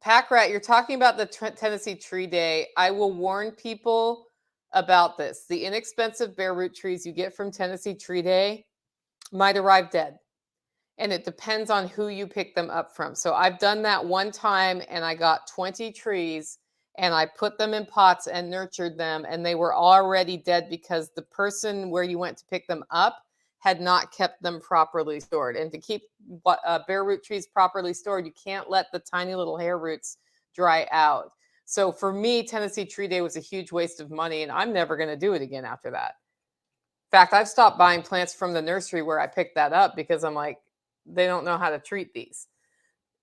Pack Rat, you're talking about the Tennessee Tree Day. I will warn people about this. The inexpensive bare root trees you get from Tennessee Tree Day might arrive dead. And it depends on who you pick them up from. So I've done that one time, and I got 20 trees, and I put them in pots and nurtured them, and they were already dead because the person where you went to pick them up had not kept them properly stored. And to keep bare root trees properly stored, you can't let the tiny little hair roots dry out. So for me, Tennessee Tree Day was a huge waste of money, and I'm never going to do it again after that. In fact, I've stopped buying plants from the nursery where I picked that up because I'm like, they don't know how to treat these.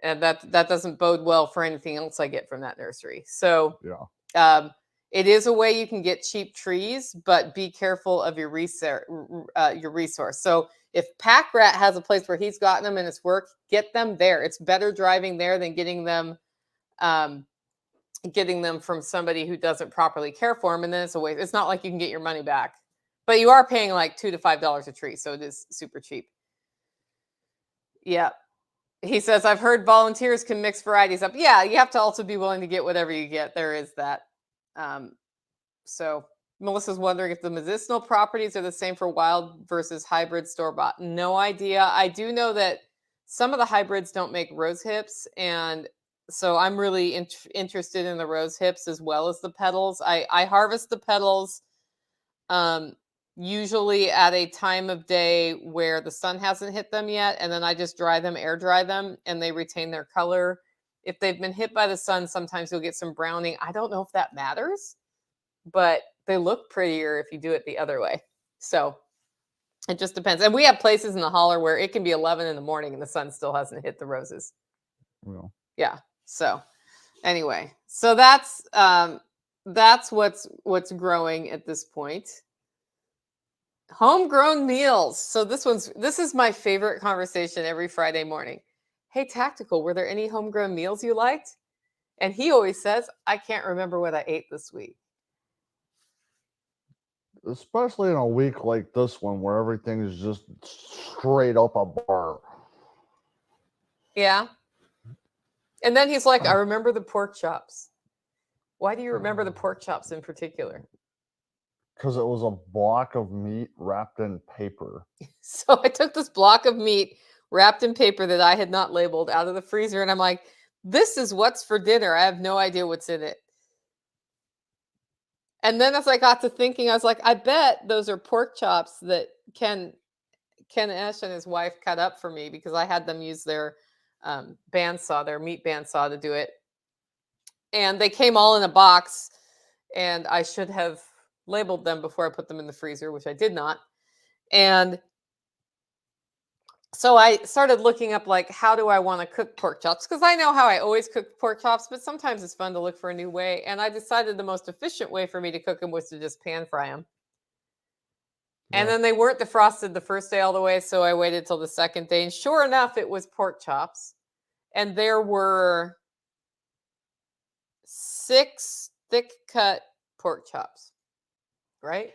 And that doesn't bode well for anything else I get from that nursery. So Yeah. it is a way you can get cheap trees, but be careful of your resource. So if Pack Rat has a place where he's gotten them and it's worked, get them there. It's better driving there than getting them from somebody who doesn't properly care for them. And then it's a waste. It's not like you can get your money back, but you are paying like $2 to $5 a tree. So it is super cheap. Yeah. He says, I've heard volunteers can mix varieties up. Yeah, you have to also be willing to get whatever you get. There is that. So Melissa's wondering if the medicinal properties are the same for wild versus hybrid store-bought. No idea. I do know that some of the hybrids don't make rose hips, and so I'm really interested in the rose hips as well as the petals. I harvest the petals usually at a time of day where the sun hasn't hit them yet, and then I just dry them, air dry them, and they retain their color. If they've been hit by the sun, sometimes you'll get some browning. I don't know if that matters, but they look prettier if you do it the other way. So It just depends. And we have places in the holler where it can be 11 in the morning and the sun still hasn't hit the roses. Well, Yeah. So anyway, so that's what's growing at this point. Homegrown meals. So this is my favorite conversation every Friday morning. Hey, Tactical, were there any homegrown meals you liked? And he always says, I can't remember what I ate this week. especially in a week like this one where everything is just straight up a bar. Yeah. And then he's like, I remember the pork chops. Why do you remember the pork chops in particular? Because it was a block of meat wrapped in paper. So I took this block of meat wrapped in paper that I had not labeled out of the freezer, and I'm like, this is what's for dinner. I have no idea what's in it. And then as I got to thinking, I was like, I bet those are pork chops that Ken Esch and his wife cut up for me because I had them use their bandsaw, their meat bandsaw to do it. And they came all in a box, and I should have labeled them before I put them in the freezer, which I did not. And so I started looking up, like, how do I want to cook pork chops? Because I know how I always cook pork chops, but sometimes it's fun to look for a new way. And I decided the most efficient way for me to cook them was to just pan fry them. And then they weren't defrosted the first day all the way, so I waited till the second day. And sure enough, it was pork chops. And there were 6 thick cut pork chops, right?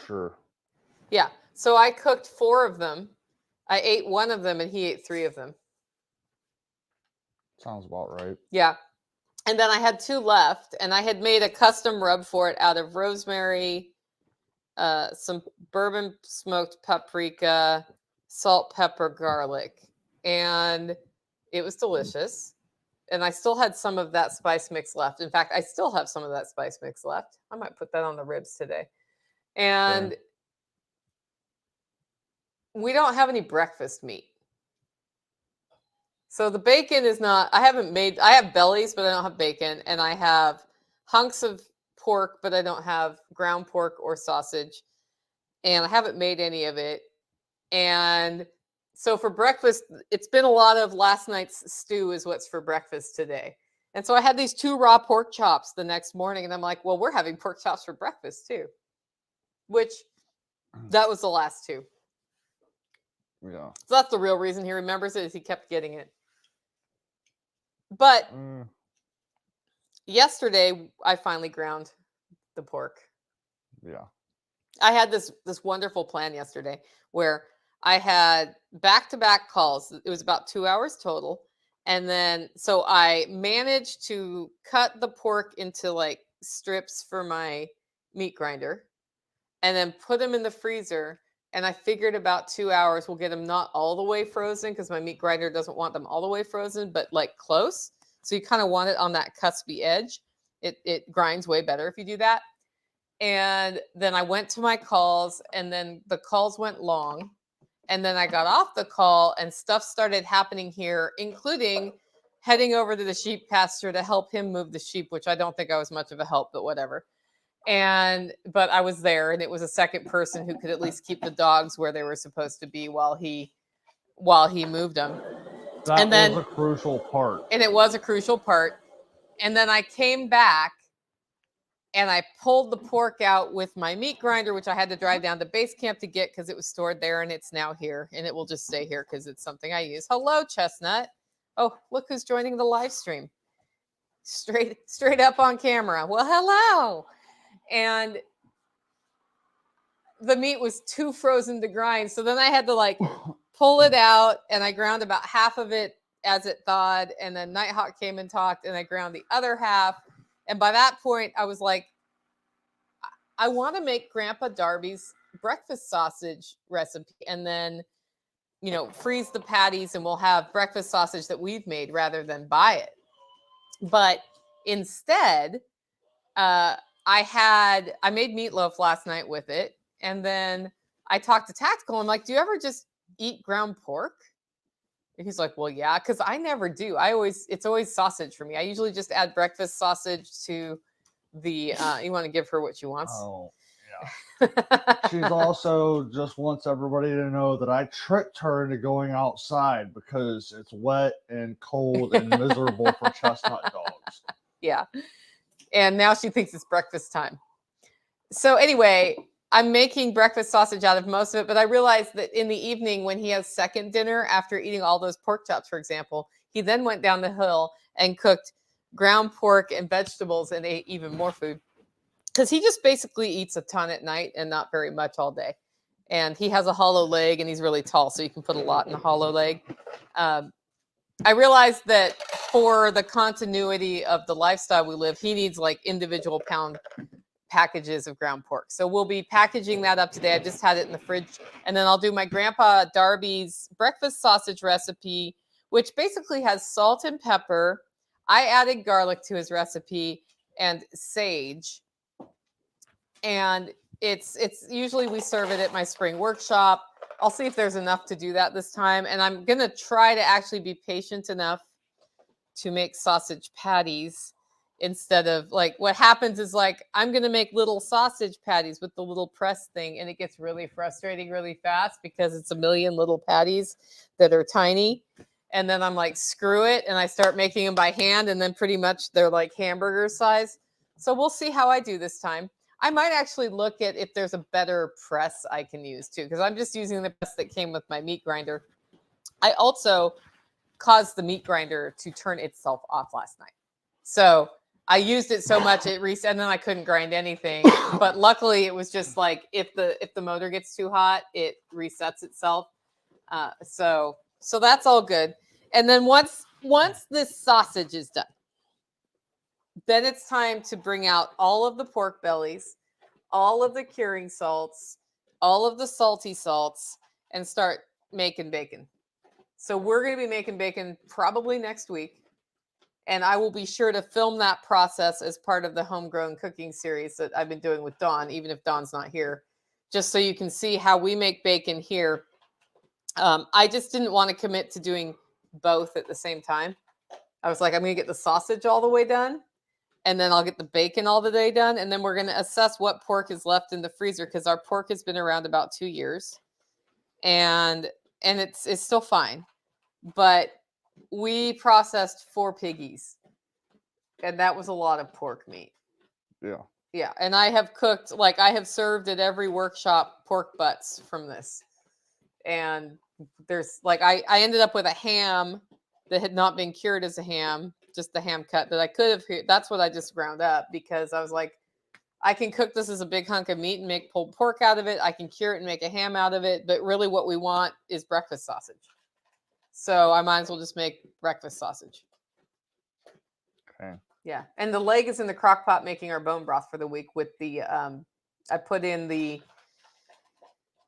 Sure. Yeah. So I cooked 4 of them. I ate 1 of them, and he ate 3 of them. Sounds about right. Yeah. And then I had 2 left, and I had made a custom rub for it out of rosemary, some bourbon smoked paprika, salt, pepper, garlic. And it was delicious. And I still had some of that spice mix left. In fact, I still have some of that spice mix left. I might put that on the ribs today. And we don't have any breakfast meat. So the bacon is not, I have bellies, but I don't have bacon. And I have hunks of pork, but I don't have ground pork or sausage. And I haven't made any of it. And so for breakfast, it's been a lot of last night's stew is what's for breakfast today. And so I had these 2 raw pork chops the next morning, and I'm like, well, we're having pork chops for breakfast too. Which that was the last 2. Yeah. So that's the real reason he remembers it, is he kept getting it. But yesterday I finally ground the pork. Yeah. I had this wonderful plan yesterday where I had back-to-back calls. It was about 2 hours total. And then, so I managed to cut the pork into like strips for my meat grinder and then put them in the freezer. And I figured about 2 hours will get them not all the way frozen because my meat grinder doesn't want them all the way frozen, but like close. So you kind of want it on that cuspy edge. It grinds way better if you do that. And then I went to my calls, and then the calls went long. And then I got off the call, and stuff started happening here, including heading over to the sheep pasture to help him move the sheep, which I don't think I was much of a help, but whatever. But I was there, and it was a second person who could at least keep the dogs where they were supposed to be while he moved them. That was a crucial part. And it was a crucial part. And then I came back, and I pulled the pork out with my meat grinder, which I had to drive down to base camp to get because it was stored there, and it's now here, and it will just stay here because it's something I use. Hello, Chestnut. Oh, look who's joining the live stream. Straight up on camera. Well, hello. And the meat was too frozen to grind. So then I had to like pull it out, and I ground about half of it as it thawed. And then Nighthawk came and talked, and I ground the other half. And by that point, I was like, I want to make Grandpa Darby's breakfast sausage recipe and then, freeze the patties, and we'll have breakfast sausage that we've made rather than buy it. But instead, I made meatloaf last night with it. And then I talked to Tactical. I'm like, do you ever just eat ground pork? And he's like, well, yeah, because I never do. It's always sausage for me. I usually just add breakfast sausage to the, you want to give her what she wants? Oh, She's also just wants everybody to know that I tricked her into going outside because it's wet and cold and miserable for chestnut dogs. Yeah. And now she thinks it's breakfast time. So anyway, I'm making breakfast sausage out of most of it, but I realized that in the evening when he has second dinner after eating all those pork chops, for example, he then went down the hill and cooked ground pork and vegetables and ate even more food. Because he just basically eats a ton at night and not very much all day. And he has a hollow leg and he's really tall, so you can put a lot in a hollow leg. I realized that for the continuity of the lifestyle we live, he needs like individual pound packages of ground pork. So we'll be packaging that up today. I just had it in the fridge. And then I'll do my Grandpa Darby's breakfast sausage recipe, which basically has salt and pepper. I added garlic to his recipe and sage. And it's usually we serve it at my spring workshop. I'll see if there's enough to do that this time. And I'm going to try to actually be patient enough to make sausage patties instead of like what happens is like I'm going to make little sausage patties with the little press thing. And it gets really frustrating really fast because it's a million little patties that are tiny. And then I'm like, screw it. And I start making them by hand. And then pretty much they're like hamburger size. So we'll see how I do this time. I might actually look at if there's a better press I can use too, because I'm just using the press that came with my meat grinder. I also caused the meat grinder to turn itself off last night. So I used it so much it reset, and then I couldn't grind anything. But luckily, it was just like if the motor gets too hot, it resets itself. So that's all good. And then once this sausage is done, then it's time to bring out all of the pork bellies, all of the curing salts, all of the salty salts, and start making bacon. So we're going to be making bacon probably next week. And I will be sure to film that process as part of the homegrown cooking series that I've been doing with Dawn, even if Dawn's not here, just so you can see how we make bacon here. I just didn't want to commit to doing both at the same time. I was like, I'm going to get the sausage all the way done, and then I'll get the bacon all the way done, and then we're going to assess what pork is left in the freezer because our pork has been around about 2 years, and it's still fine. But we processed 4 piggies, and that was a lot of pork meat. Yeah. Yeah, and I have cooked, like I have served at every workshop pork butts from this. And there's like, I ended up with a ham that had not been cured as a ham, just the ham cut that I could have, that's what I just ground up because I was like, I can cook this as a big hunk of meat and make pulled pork out of it. I can cure it and make a ham out of it. But really what we want is breakfast sausage. So I might as well just make breakfast sausage. Okay. Yeah. And the leg is in the crock pot making our bone broth for the week with the, I put in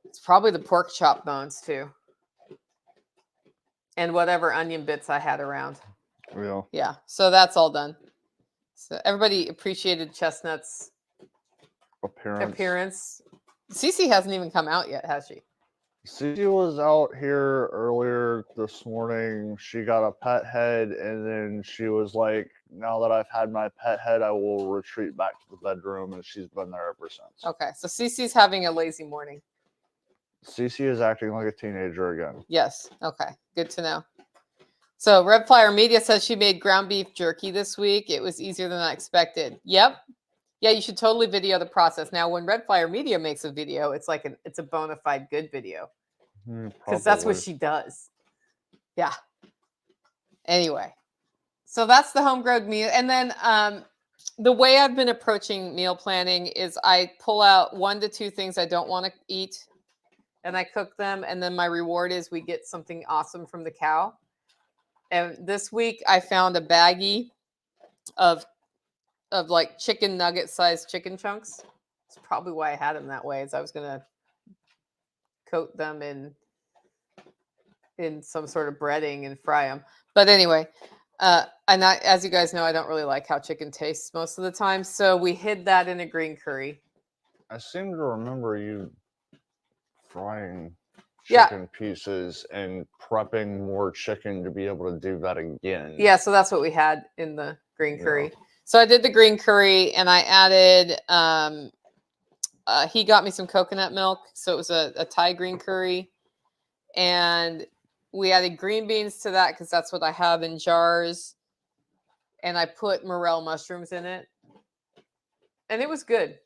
it's probably the pork chop bones too. And whatever onion bits I had around. Yeah. Yeah. So that's all done. So everybody appreciated Chestnut's appearance. Cece hasn't even come out yet, has she? Cece was out here earlier this morning. She got a pet head, and then she was like, now that I've had my pet head, I will retreat back to the bedroom, and she's been there ever since. Okay, so Cece's having a lazy morning. Cece is acting like a teenager again. Yes, okay, good to know. So Red Flyer Media says she made ground beef jerky this week. It was easier than I expected. Yep. Yeah, you should totally video the process. Now, when Red Flyer Media makes a video, it's like it's a bona fide good video. Because that's what she does. Yeah. Anyway, so that's the homegrown meal. And then the way I've been approaching meal planning is I pull out 1 to 2 things I don't want to eat, and I cook them. And then my reward is we get something awesome from the cow. And this week I found a baggie of like chicken nugget sized chicken chunks. It's probably why I had them that way, is I was going to coat them in some sort of breading and fry them. But anyway, as you guys know, I don't really like how chicken tastes most of the time. So we hid that in a green curry. I seem to remember you frying chicken pieces and prepping more chicken to be able to do that again. Yeah, so that's what we had in the green curry. So I did the green curry and I added he got me some coconut milk, so it was a Thai green curry, and we added green beans to that because that's what I have in jars, and I put morel mushrooms in it, and it was good.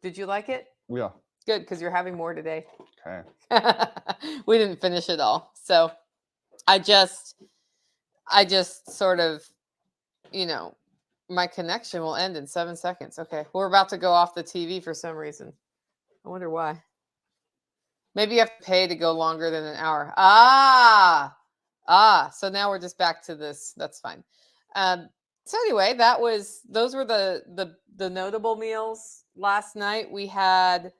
Did you like it? Yeah. Good, because you're having more today. Okay. We didn't finish it all, so I just sort of, my connection will end in 7 seconds. Okay, we're about to go off the TV for some reason. I wonder why. Maybe you have to pay to go longer than an hour. So now we're just back to this. That's fine. So anyway, those were the notable meals last night. We had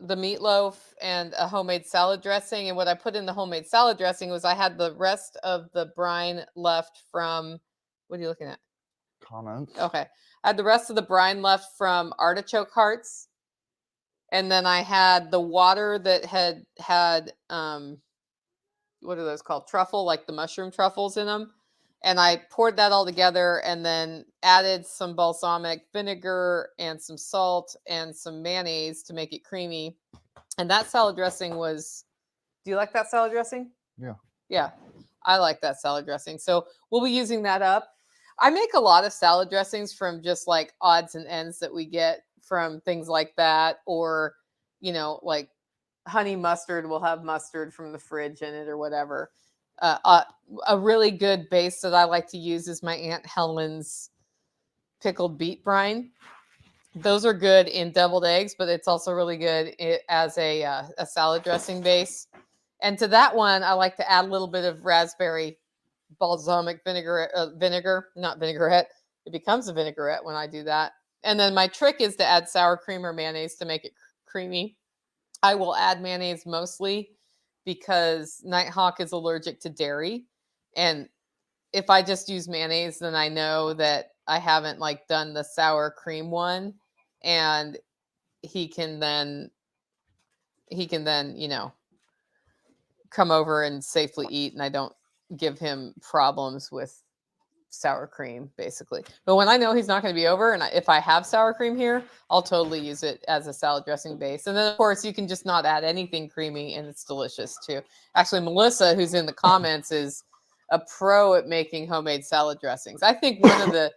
the meatloaf and a homemade salad dressing. And what I put in the homemade salad dressing was I had the rest of the brine left from, what are you looking at? Comments. Okay. I had the rest of the brine left from artichoke hearts. And then I had the water that had what are those called? Truffle, like the mushroom truffles in them. And I poured that all together and then added some balsamic vinegar and some salt and some mayonnaise to make it creamy. And that salad dressing was, do you like that salad dressing? Yeah. Yeah, I like that salad dressing. So we'll be using that up. I make a lot of salad dressings from just like odds and ends that we get from things like that. Or, like honey mustard will have mustard from the fridge in it or whatever. A really good base that I like to use is my Aunt Helen's pickled beet brine. Those are good in deviled eggs, but it's also really good as a salad dressing base. And to that one, I like to add a little bit of raspberry balsamic vinegar, not vinaigrette. It becomes a vinaigrette when I do that. And then my trick is to add sour cream or mayonnaise to make it creamy. I will add mayonnaise mostly because Nighthawk is allergic to dairy. And if I just use mayonnaise, then I know that I haven't like done the sour cream one, and he can then, come over and safely eat, and I don't give him problems with sour cream, basically. But when I know he's not going to be over, and if I have sour cream here, I'll totally use it as a salad dressing base. And then, of course, you can just not add anything creamy, and it's delicious, too. Actually, Melissa, who's in the comments, is a pro at making homemade salad dressings. I think one of the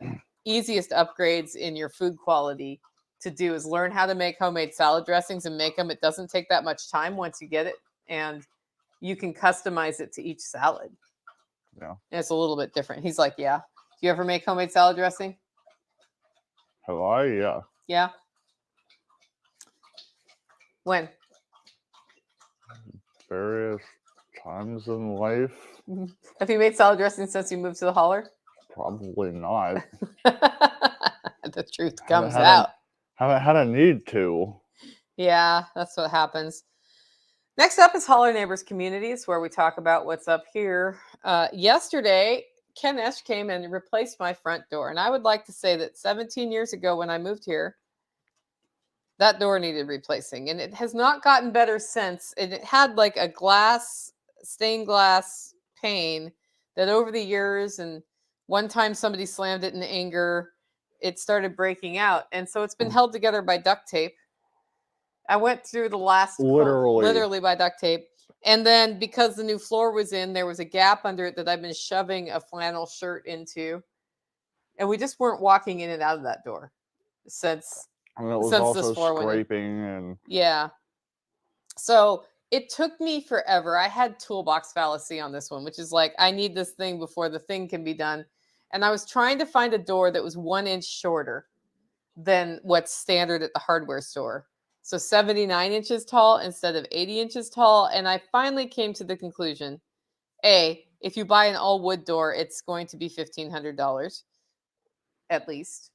easiest upgrades in your food quality to do is learn how to make homemade salad dressings and make them. It doesn't take that much time once you get it, and you can customize it to each salad. Yeah. And it's a little bit different. He's like, yeah. Do you ever make homemade salad dressing? Have I? Yeah. Yeah. When? Various times in life. Have you made salad dressing since you moved to the holler? Probably not. The truth comes out. Haven't had a need to. Yeah, that's what happens. Next up is Holler Neighbors Communities, where we talk about what's up here. Yesterday, Ken Esch came and replaced my front door. And I would like to say that 17 years ago when I moved here, that door needed replacing. And it has not gotten better since. And it had like a stained glass pane that over the years, and one time somebody slammed it in anger, it started breaking out. And so it's been held together by duct tape. I went through the last literally by duct tape. And then because the new floor was in, there was a gap under it that I've been shoving a flannel shirt into. And we just weren't walking in and out of that door since it was since also this floor scraping and yeah. So it took me forever. I had toolbox fallacy on this one, which is like, I need this thing before the thing can be done. And I was trying to find a door that was 1 inch shorter than what's standard at the hardware store. So 79 inches tall instead of 80 inches tall. And I finally came to the conclusion, if you buy an all wood door, it's going to be $1,500 at least.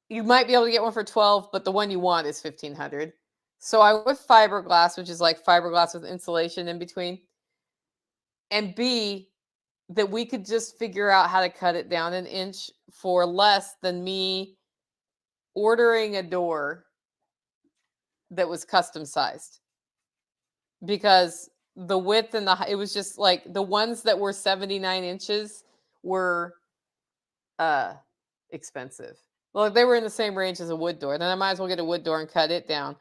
You might be able to get one for 12, but the one you want is $1,500. So I went with fiberglass, which is like fiberglass with insulation in between. And B, that we could just figure out how to cut it down 1 inch for less than me ordering a door that was custom sized, because the width and it was just like the ones that were 79 inches were expensive. Well, they were in the same range as a wood door. Then I might as well get a wood door and cut it down.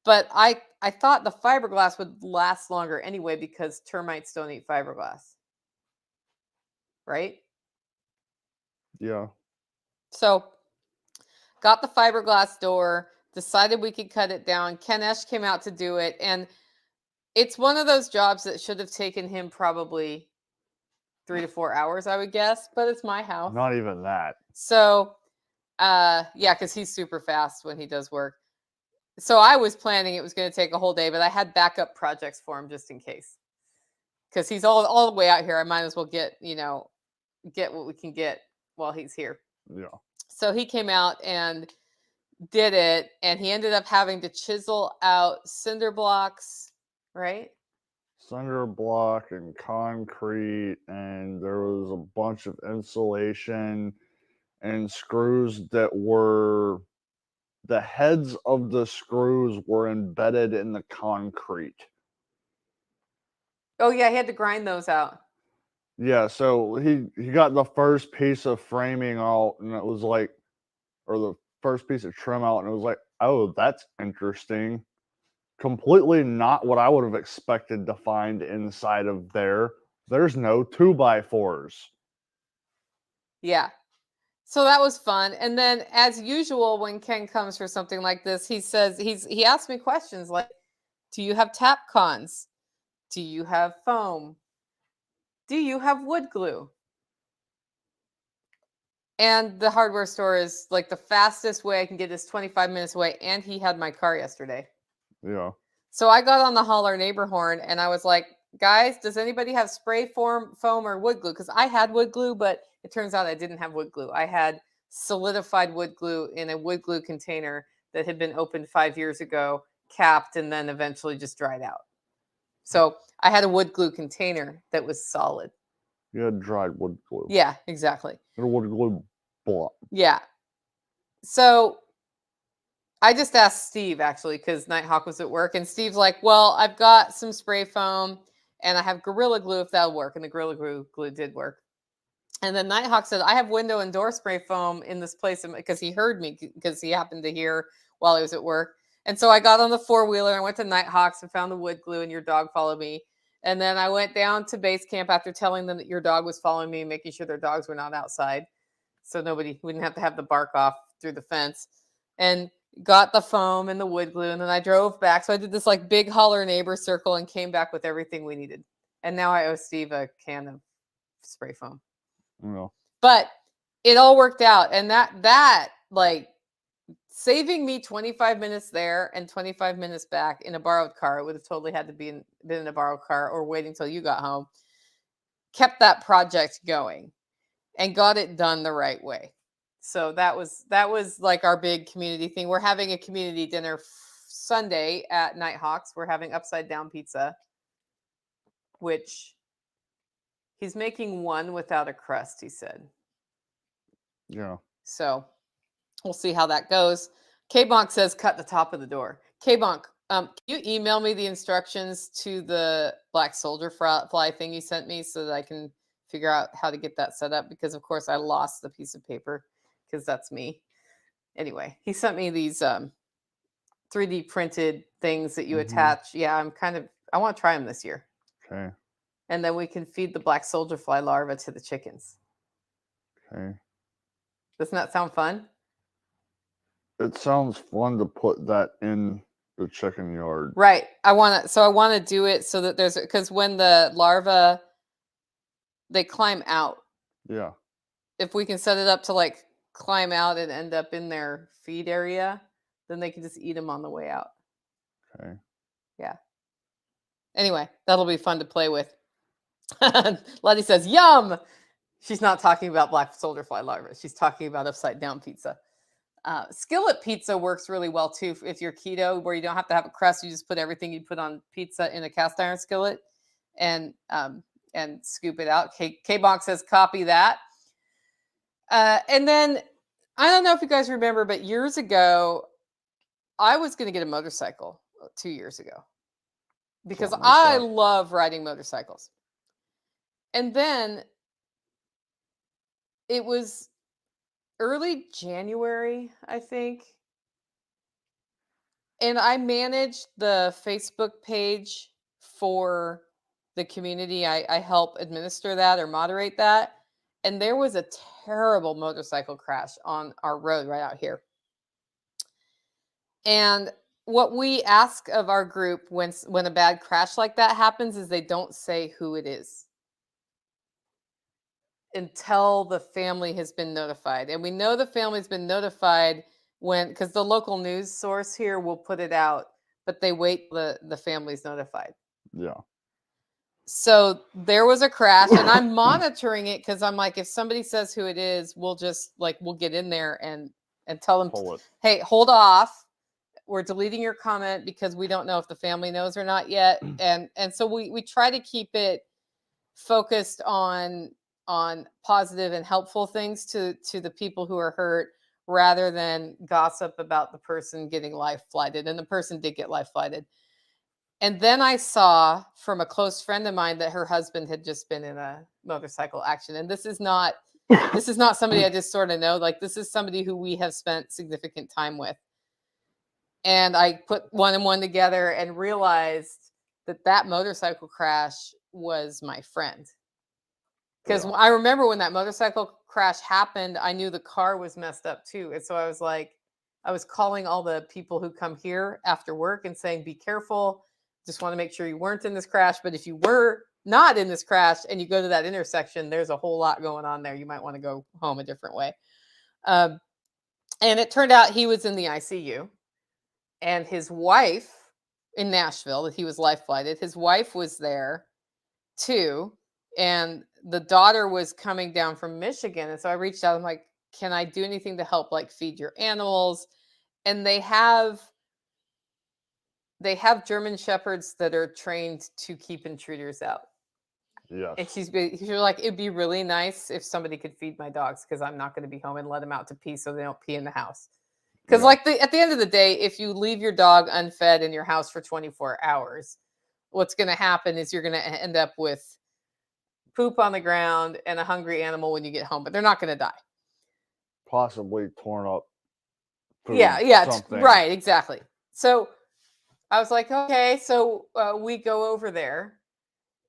But I thought the fiberglass would last longer anyway because termites don't eat fiberglass. Right? Yeah. So got the fiberglass door, decided we could cut it down. Ken Esch came out to do it. And it's one of those jobs that should have taken him probably 3 to 4 hours, I would guess, but it's my house. Not even that. So, yeah, because he's super fast when he does work. So I was planning it was going to take a whole day, but I had backup projects for him just in case. Because he's all the way out here. I might as well get what we can get while he's here. Yeah. So he came out and did it, and he ended up having to chisel out cinder blocks, right? Cinder block and concrete, and there was a bunch of insulation and screws that were the heads of the screws were embedded in the concrete. Oh yeah, he had to grind those out. Yeah, so he got the first piece of framing out, and it was like, or the first piece of trim out, and it was like, oh, that's interesting. Completely not what I would have expected to find inside of there. There's no 2x4s. Yeah. So that was fun. And then as usual, when Ken comes for something like this, he asks me questions like, do you have tap cons? Do you have foam? Do you have wood glue? And the hardware store is like the fastest way I can get is 25 minutes away. And he had my car yesterday. Yeah. So I got on the holler neighbor horn and I was like, guys, does anybody have spray foam or wood glue? Because I had wood glue, but it turns out I didn't have wood glue. I had solidified wood glue in a wood glue container that had been opened 5 years ago, capped, and then eventually just dried out. So I had a wood glue container that was solid. You had dried wood glue. Yeah, exactly. And a wood glue block. Yeah. So I just asked Steve actually because Nighthawk was at work, and Steve's like, "Well, I've got some spray foam, and I have Gorilla Glue if that'll work." And the Gorilla Glue did work. And then Nighthawk said, "I have window and door spray foam in this place," because he heard me because he happened to hear while he was at work. And so I got on the 4-wheeler and went to Nighthawks and found the wood glue, and your dog followed me. And then I went down to base camp after telling them that your dog was following me, making sure their dogs were not outside, so nobody wouldn't have to have the bark off through the fence. And got the foam and the wood glue, and then I drove back. So I did this like big holler neighbor circle and came back with everything we needed. And now I owe Steve a can of spray foam. Yeah. But it all worked out, and that like saving me 25 minutes there and 25 minutes back in a borrowed car. It would have totally had to been in a borrowed car or waiting till you got home. Kept that project going and got it done the right way. So that was like our big community thing. We're having a community dinner Sunday at Nighthawks. We're having upside down pizza, which he's making one without a crust, he said. Yeah. So we'll see how that goes. K-Bonk says cut the top of the door. K-Bonk, can you email me the instructions to the black soldier fly thing you sent me so that I can figure out how to get that set up? Because of course I lost the piece of paper because that's me. Anyway, he sent me these 3D printed things that you attach. Yeah, I want to try them this year. Okay. And then we can feed the black soldier fly larva to the chickens. Okay. Doesn't that sound fun? It sounds fun to put that in the chicken yard. Right. I want to do it so that because when the larva, they climb out. Yeah. If we can set it up to like climb out and end up in their feed area, then they can just eat them on the way out. Okay. Yeah. Anyway, that'll be fun to play with. Letty says, yum. She's not talking about black soldier fly larvae. She's talking about upside down pizza. Skillet pizza works really well too if you're keto, where you don't have to have a crust. You just put everything you put on pizza in a cast iron skillet and scoop it out. K-Bonk says copy that. And then I don't know if you guys remember, but years ago, I was going to get a motorcycle 2 years ago because I love riding motorcycles. And then it was early January, I think. And I managed the Facebook page for the community. I help administer that or moderate that. And there was a terrible motorcycle crash on our road right out here. And what we ask of our group when a bad crash like that happens is they don't say who it is until the family has been notified. And we know the family's been notified because the local news source here will put it out, but they wait the family's notified. Yeah. So there was a crash, and I'm monitoring it because I'm like, if somebody says who it is, we'll just we'll get in there and tell them, hey, hold off. We're deleting your comment because we don't know if the family knows or not yet. And so we try to keep it focused on positive and helpful things to the people who are hurt, rather than gossip about the person getting life flighted. And the person did get life flighted. And then I saw from a close friend of mine that her husband had just been in a motorcycle accident. And this is not somebody I just sort of know. Like, this is somebody who we have spent significant time with. And I put one and one together and realized that motorcycle crash was my friend. Because I remember when that motorcycle crash happened, I knew the car was messed up too. And so I was calling all the people who come here after work and saying, be careful. Just want to make sure you weren't in this crash. But if you were not in this crash and you go to that intersection, there's a whole lot going on there. You might want to go home a different way. And it turned out he was in the ICU. And his wife in Nashville, that he was life flighted, his wife was there too. And the daughter was coming down from Michigan. And so I reached out. I'm like, can I do anything to help, feed your animals? And they have German Shepherds that are trained to keep intruders out. Yes. And she's like, it'd be really nice if somebody could feed my dogs, because I'm not going to be home, and let them out to pee so they don't pee in the house. Because at the end of the day, if you leave your dog unfed in your house for 24 hours, what's going to happen is you're going to end up with poop on the ground and a hungry animal when you get home, but they're not going to die. Possibly torn up food. Yeah, right, exactly. So I was like, okay, so we go over there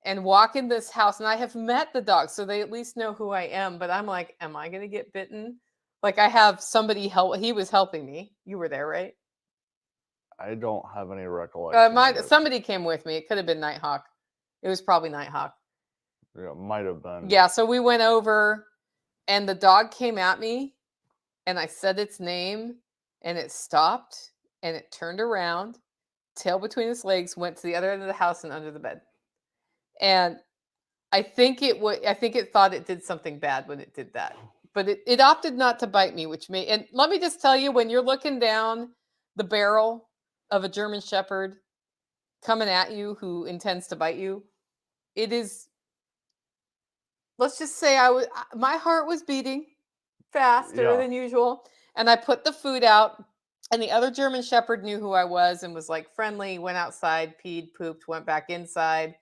and walk in this house, and I have met the dogs, so they at least know who I am. But I'm like, am I going to get bitten? I have somebody help. He was helping me. You were there, right? I don't have any recollection. Somebody came with me. It could have been Nighthawk. It was probably Nighthawk. Yeah, might have been. Yeah, so we went over, and the dog came at me, and I said its name, and it stopped, and it turned around, tail between its legs, went to the other end of the house and under the bed. And I think it thought it did something bad when it did that. But it opted not to bite me, and let me just tell you, when you're looking down the barrel of a German Shepherd coming at you who intends to bite you, it is, let's just say my heart was beating faster than usual. And I put the food out, and the other German Shepherd knew who I was and was friendly, went outside, peed, pooped, went back inside.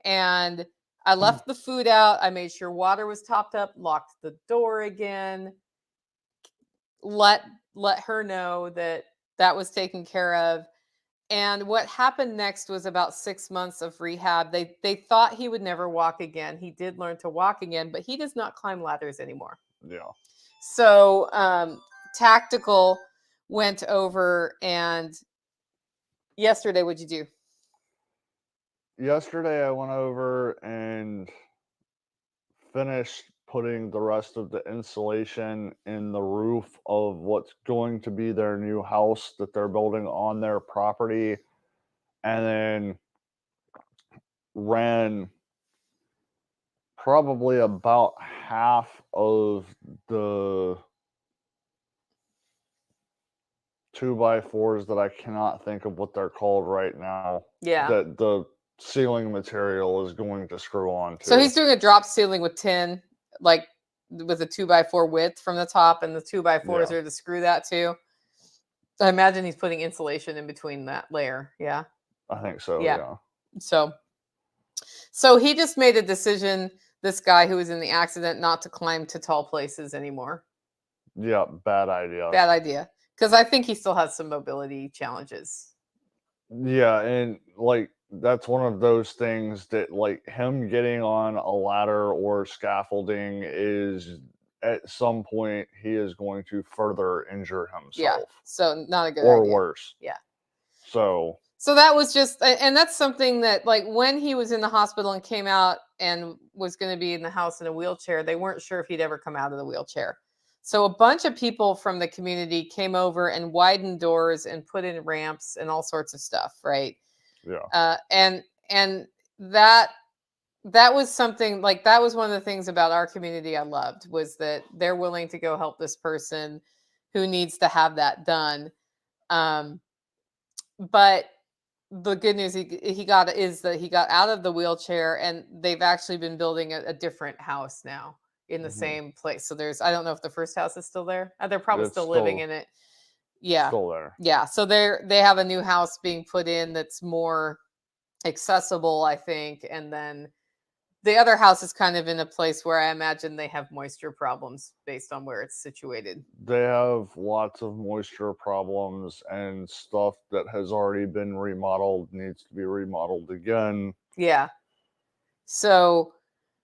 And I left the food out. I made sure water was topped up, locked the door again, let her know that was taken care of. And what happened next was about 6 months of rehab. They thought he would never walk again. He did learn to walk again, but he does not climb ladders anymore. Yeah. So Tactical went over, and yesterday, what'd you do? Yesterday I went over and finished putting the rest of the insulation in the roof of what's going to be their new house that they're building on their property, and then ran probably about half of the 2x4s that I cannot think of what they're called right now. Yeah. That the ceiling material is going to screw on to. So he's doing a drop ceiling with tin, with a 2x4 width from the top, and the 2x4s are to screw that to. I imagine he's putting insulation in between that layer. Yeah. I think so. Yeah. So he just made a decision, this guy who was in the accident, not to climb to tall places anymore. Yeah, bad idea. Bad idea. Because I think he still has some mobility challenges. Yeah, and like that's one of those things that like him getting on a ladder or scaffolding is at some point he is going to further injure Yeah. himself So not a good or idea. worse. Yeah. So So that was just, and that's something that, like, when he was in the hospital and came out and was going to be in the house in a wheelchair, they weren't sure if he'd ever come out of the wheelchair. So a bunch of people from the community came over and widened doors and put in ramps and all sorts of stuff, right? yeah, And that that was something, like, that was one of the things about our community I loved, was that they're willing to go help this person who needs to have that done. Um, but the good news he got is that he got out of the wheelchair, and they've actually been building a different house now in the hmm same place. So there's, I don't know if the first house is still there. They're probably it's still living in it. Yeah. still there. Yeah. So they have a new house being put in that's more accessible, I think. And then the other house is kind of in a place where I imagine they have moisture problems based on where it's situated. They have lots of moisture problems and stuff that has already been remodeled needs to be remodeled again. Yeah. So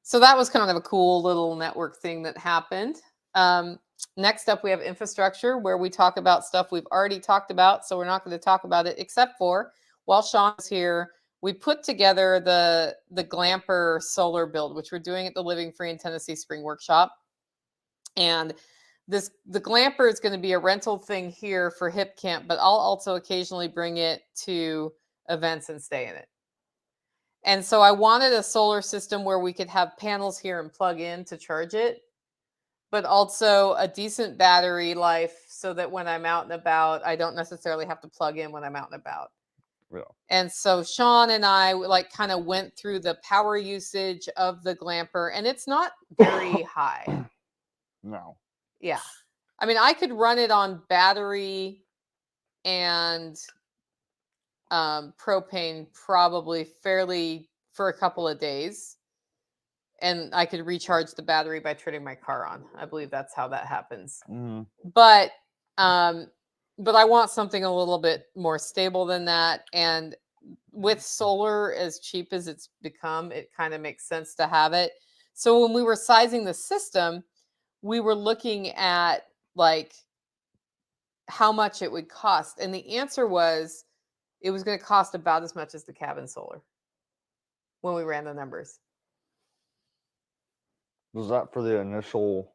so that was kind of a cool little network thing that happened. Um, Next up, we have infrastructure, where we talk about stuff we've already talked about. So we're not going to talk about it, except for, while Sean's here, we put together the Glamper solar build, which we're doing at the Living Free in Tennessee Spring Workshop. And the Glamper is going to be a rental thing here for Hip Camp, but I'll also occasionally bring it to events and stay in it. And so I wanted a solar system where we could have panels here and plug in to charge it, but also a decent battery life, so that when I'm out and about, I don't necessarily have to plug in when I'm out and about. Yeah. And so Sean and I, like, kind of went through the power usage of the Glamper, and it's not very high. No. Yeah. I mean, I could run it on battery and propane probably fairly for a couple of days, and I could recharge the battery by turning my car on. I believe that's how that happens. Mhm. But um, but I want something a little bit more stable than that. And with solar as cheap as it's become, it kind of makes sense to have it. So when we were sizing the system, we were looking at, like, how much it would cost, and the answer was it was going to cost about as much as the cabin solar when we ran the numbers. Was that for the initial?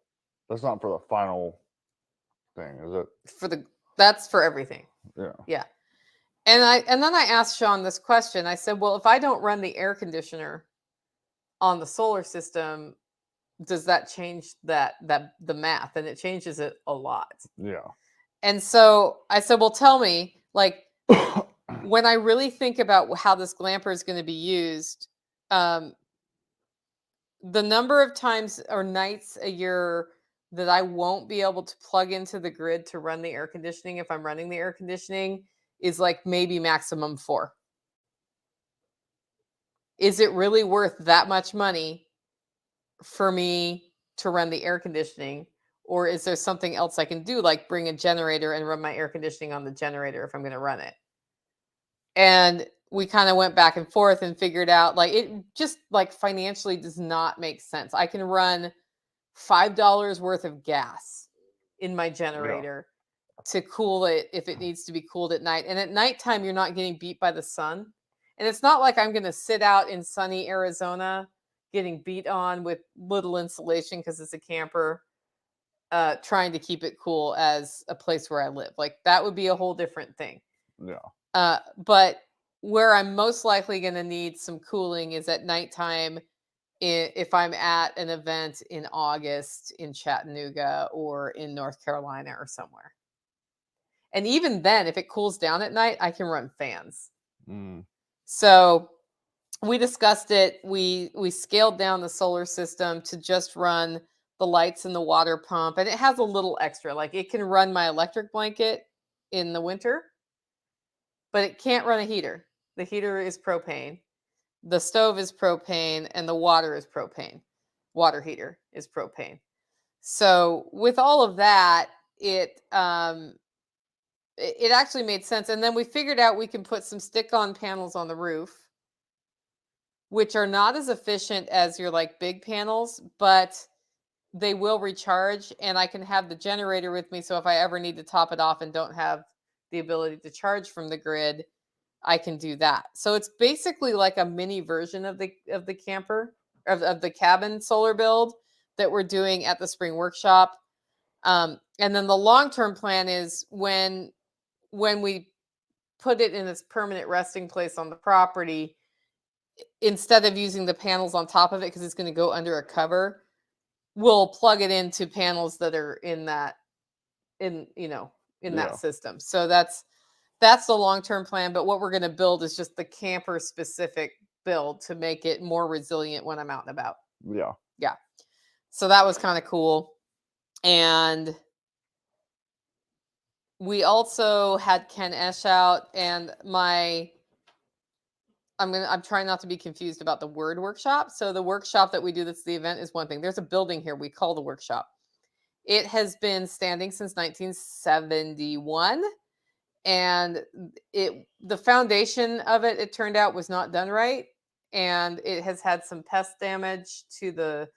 That's not for the final thing, is it? That's for everything. Yeah. Yeah. And then I asked Sean this question. I said, well, if I don't run the air conditioner on the solar system, does that change the math? And it changes it a lot. Yeah. And so I said, well, tell me, like, when I really think about how this Glamper is going to be used, um, the number of times or nights a year that I won't be able to plug into the grid to run the air conditioning, if I'm running the air conditioning, is like maybe maximum 4. Is it really worth that much money for me to run the air conditioning? Or is there something else I can do, like bring a generator and run my air conditioning on the generator if I'm going to run it? And we kind of went back and forth and figured out, like, it just, like, financially does not make sense. I can run $5 worth of gas in my Yeah. generator to cool it if it needs to be cooled at night. And at nighttime, you're not getting beat by the sun. And it's not like I'm going to sit out in sunny Arizona getting beat on with little insulation because it's a camper, trying to keep it cool as a place where I live. Like, that would be a whole different thing. Yeah. But where I'm most likely going to need some cooling is at nighttime, if I'm at an event in August in Chattanooga or in North Carolina or somewhere. And even then, if it cools down at night, I can run fans. Mm. So we discussed it. We scaled down the solar system to just run the lights and the water pump, and it has a little extra. Like, it can run my electric blanket in the winter, but it can't run a heater. The heater is propane. The stove is propane, and the water is propane. Water heater is propane. So with all of that, it actually made sense. And then we figured out we can put some stick-on panels on the roof, which are not as efficient as your like big panels, but they will recharge, and I can have the generator with me. So if I ever need to top it off and don't have the ability to charge from the grid, I can do that. So it's basically like a mini version of the camper of the cabin solar build that we're doing at the spring workshop. And then the long-term plan is when we put it in its permanent resting place on the property, instead of using the panels on top of it because it's going to go under a cover, we'll plug it into panels that are in that in that Yeah. system. So that's the long-term plan. But what we're going to build is just the camper specific build to make it more resilient when I'm out and about. Yeah. Yeah. So that was kind of cool. And we also had Ken Esch out, and I'm trying not to be confused about the word workshop. So the workshop that we do, that's the event, is one thing. There's a building here we call the workshop. It has been standing since 1971, and the foundation of it, it turned out, was not done right, and it has had some pest damage to the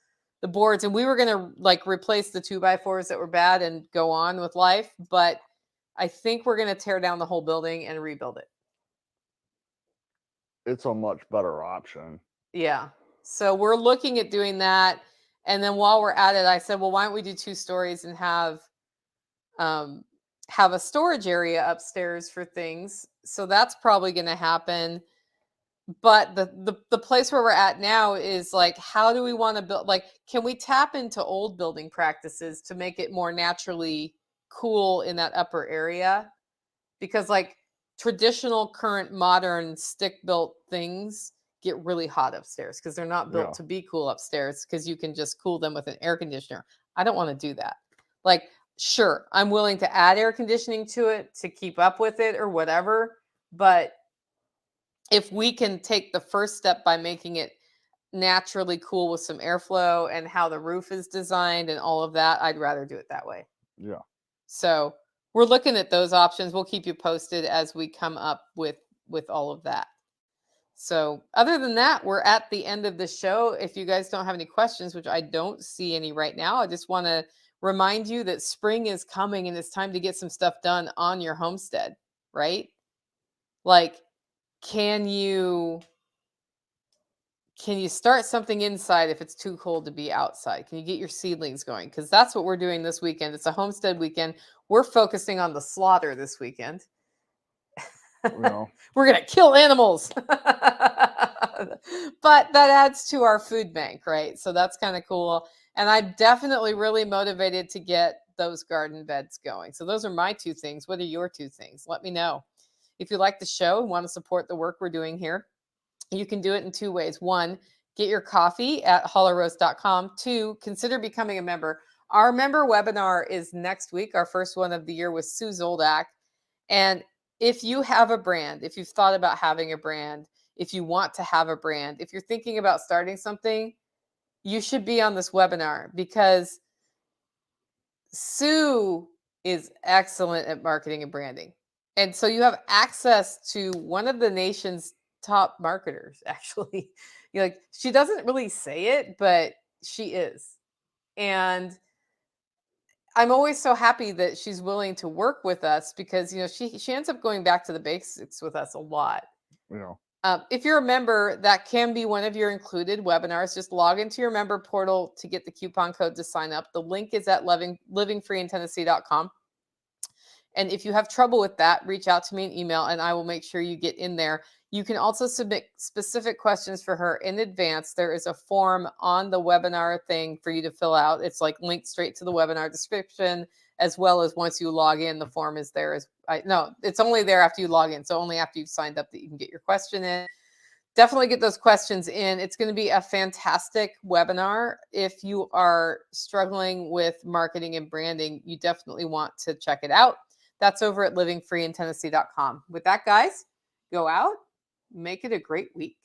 boards. And we were going to like replace the 2x4s that were bad and go on with life, but I think we're going to tear down the whole building and rebuild it. It's a much better option. Yeah. So we're looking at doing that. And then while we're at it, I said, well, why don't we do 2 stories and have a storage area upstairs for things. So that's probably going to happen. But the place where we're at now is like, how do we want to build? Like, can we tap into old building practices to make it more naturally cool in that upper area? Because like traditional, current, modern stick built things get really hot upstairs because they're not built to be cool upstairs, because you can just cool them with an air conditioner. I don't want to do that. Like, sure, I'm willing to add air conditioning to it to keep up with it or whatever, but if we can take the first step by making it naturally cool with some airflow and how the roof is designed and all of that, I'd rather do it that way. Yeah. So we're looking at those options. We'll keep you posted as we come up with all of that. So other than that, we're at the end of the show. If you guys don't have any questions, which I don't see any right now, I just want to remind you that spring is coming and it's time to get some stuff done on your homestead, right? Like, can you start something inside if it's too cold to be outside? Can you get your seedlings going? Because that's what we're doing this weekend. It's a homestead weekend. We're focusing on the slaughter this weekend. Yeah. We're going to kill animals. But that adds to our food bank, right? So that's kind of cool. And I'm definitely really motivated to get those garden beds going. So those are my 2 things. What are your 2 things? Let me know. If you like the show and want to support the work we're doing here, you can do it in 2 ways. 1, get your coffee at hollowroast.com. 2, consider becoming a member. Our member webinar is next week, our first one of the year with Sue Zoldak. And if you have a brand, if you've thought about having a brand, if you want to have a brand, if you're thinking about starting something, you should be on this webinar, because Sue is excellent at marketing and branding. And so you have access to one of the nation's top marketers, actually. Like, she doesn't really say it, but she is. And I'm always so happy that she's willing to work with us, because she ends up going back to the basics with us a lot. Yeah. If you're a member, that can be one of your included webinars. Just log into your member portal to get the coupon code to sign up. The link is at livingfreeintennessee.com. And if you have trouble with that, reach out to me in email and I will make sure you get in there. You can also submit specific questions for her in advance. There is a form on the webinar thing for you to fill out. It's like linked straight to the webinar description, as well as once you log in, the form is there. It's only there after you log in. So only after you've signed up that you can get your question in. Definitely get those questions in. It's going to be a fantastic webinar. If you are struggling with marketing and branding, you definitely want to check it out. That's over at livingfreeintennessee.com. With that, guys, go out, make it a great week.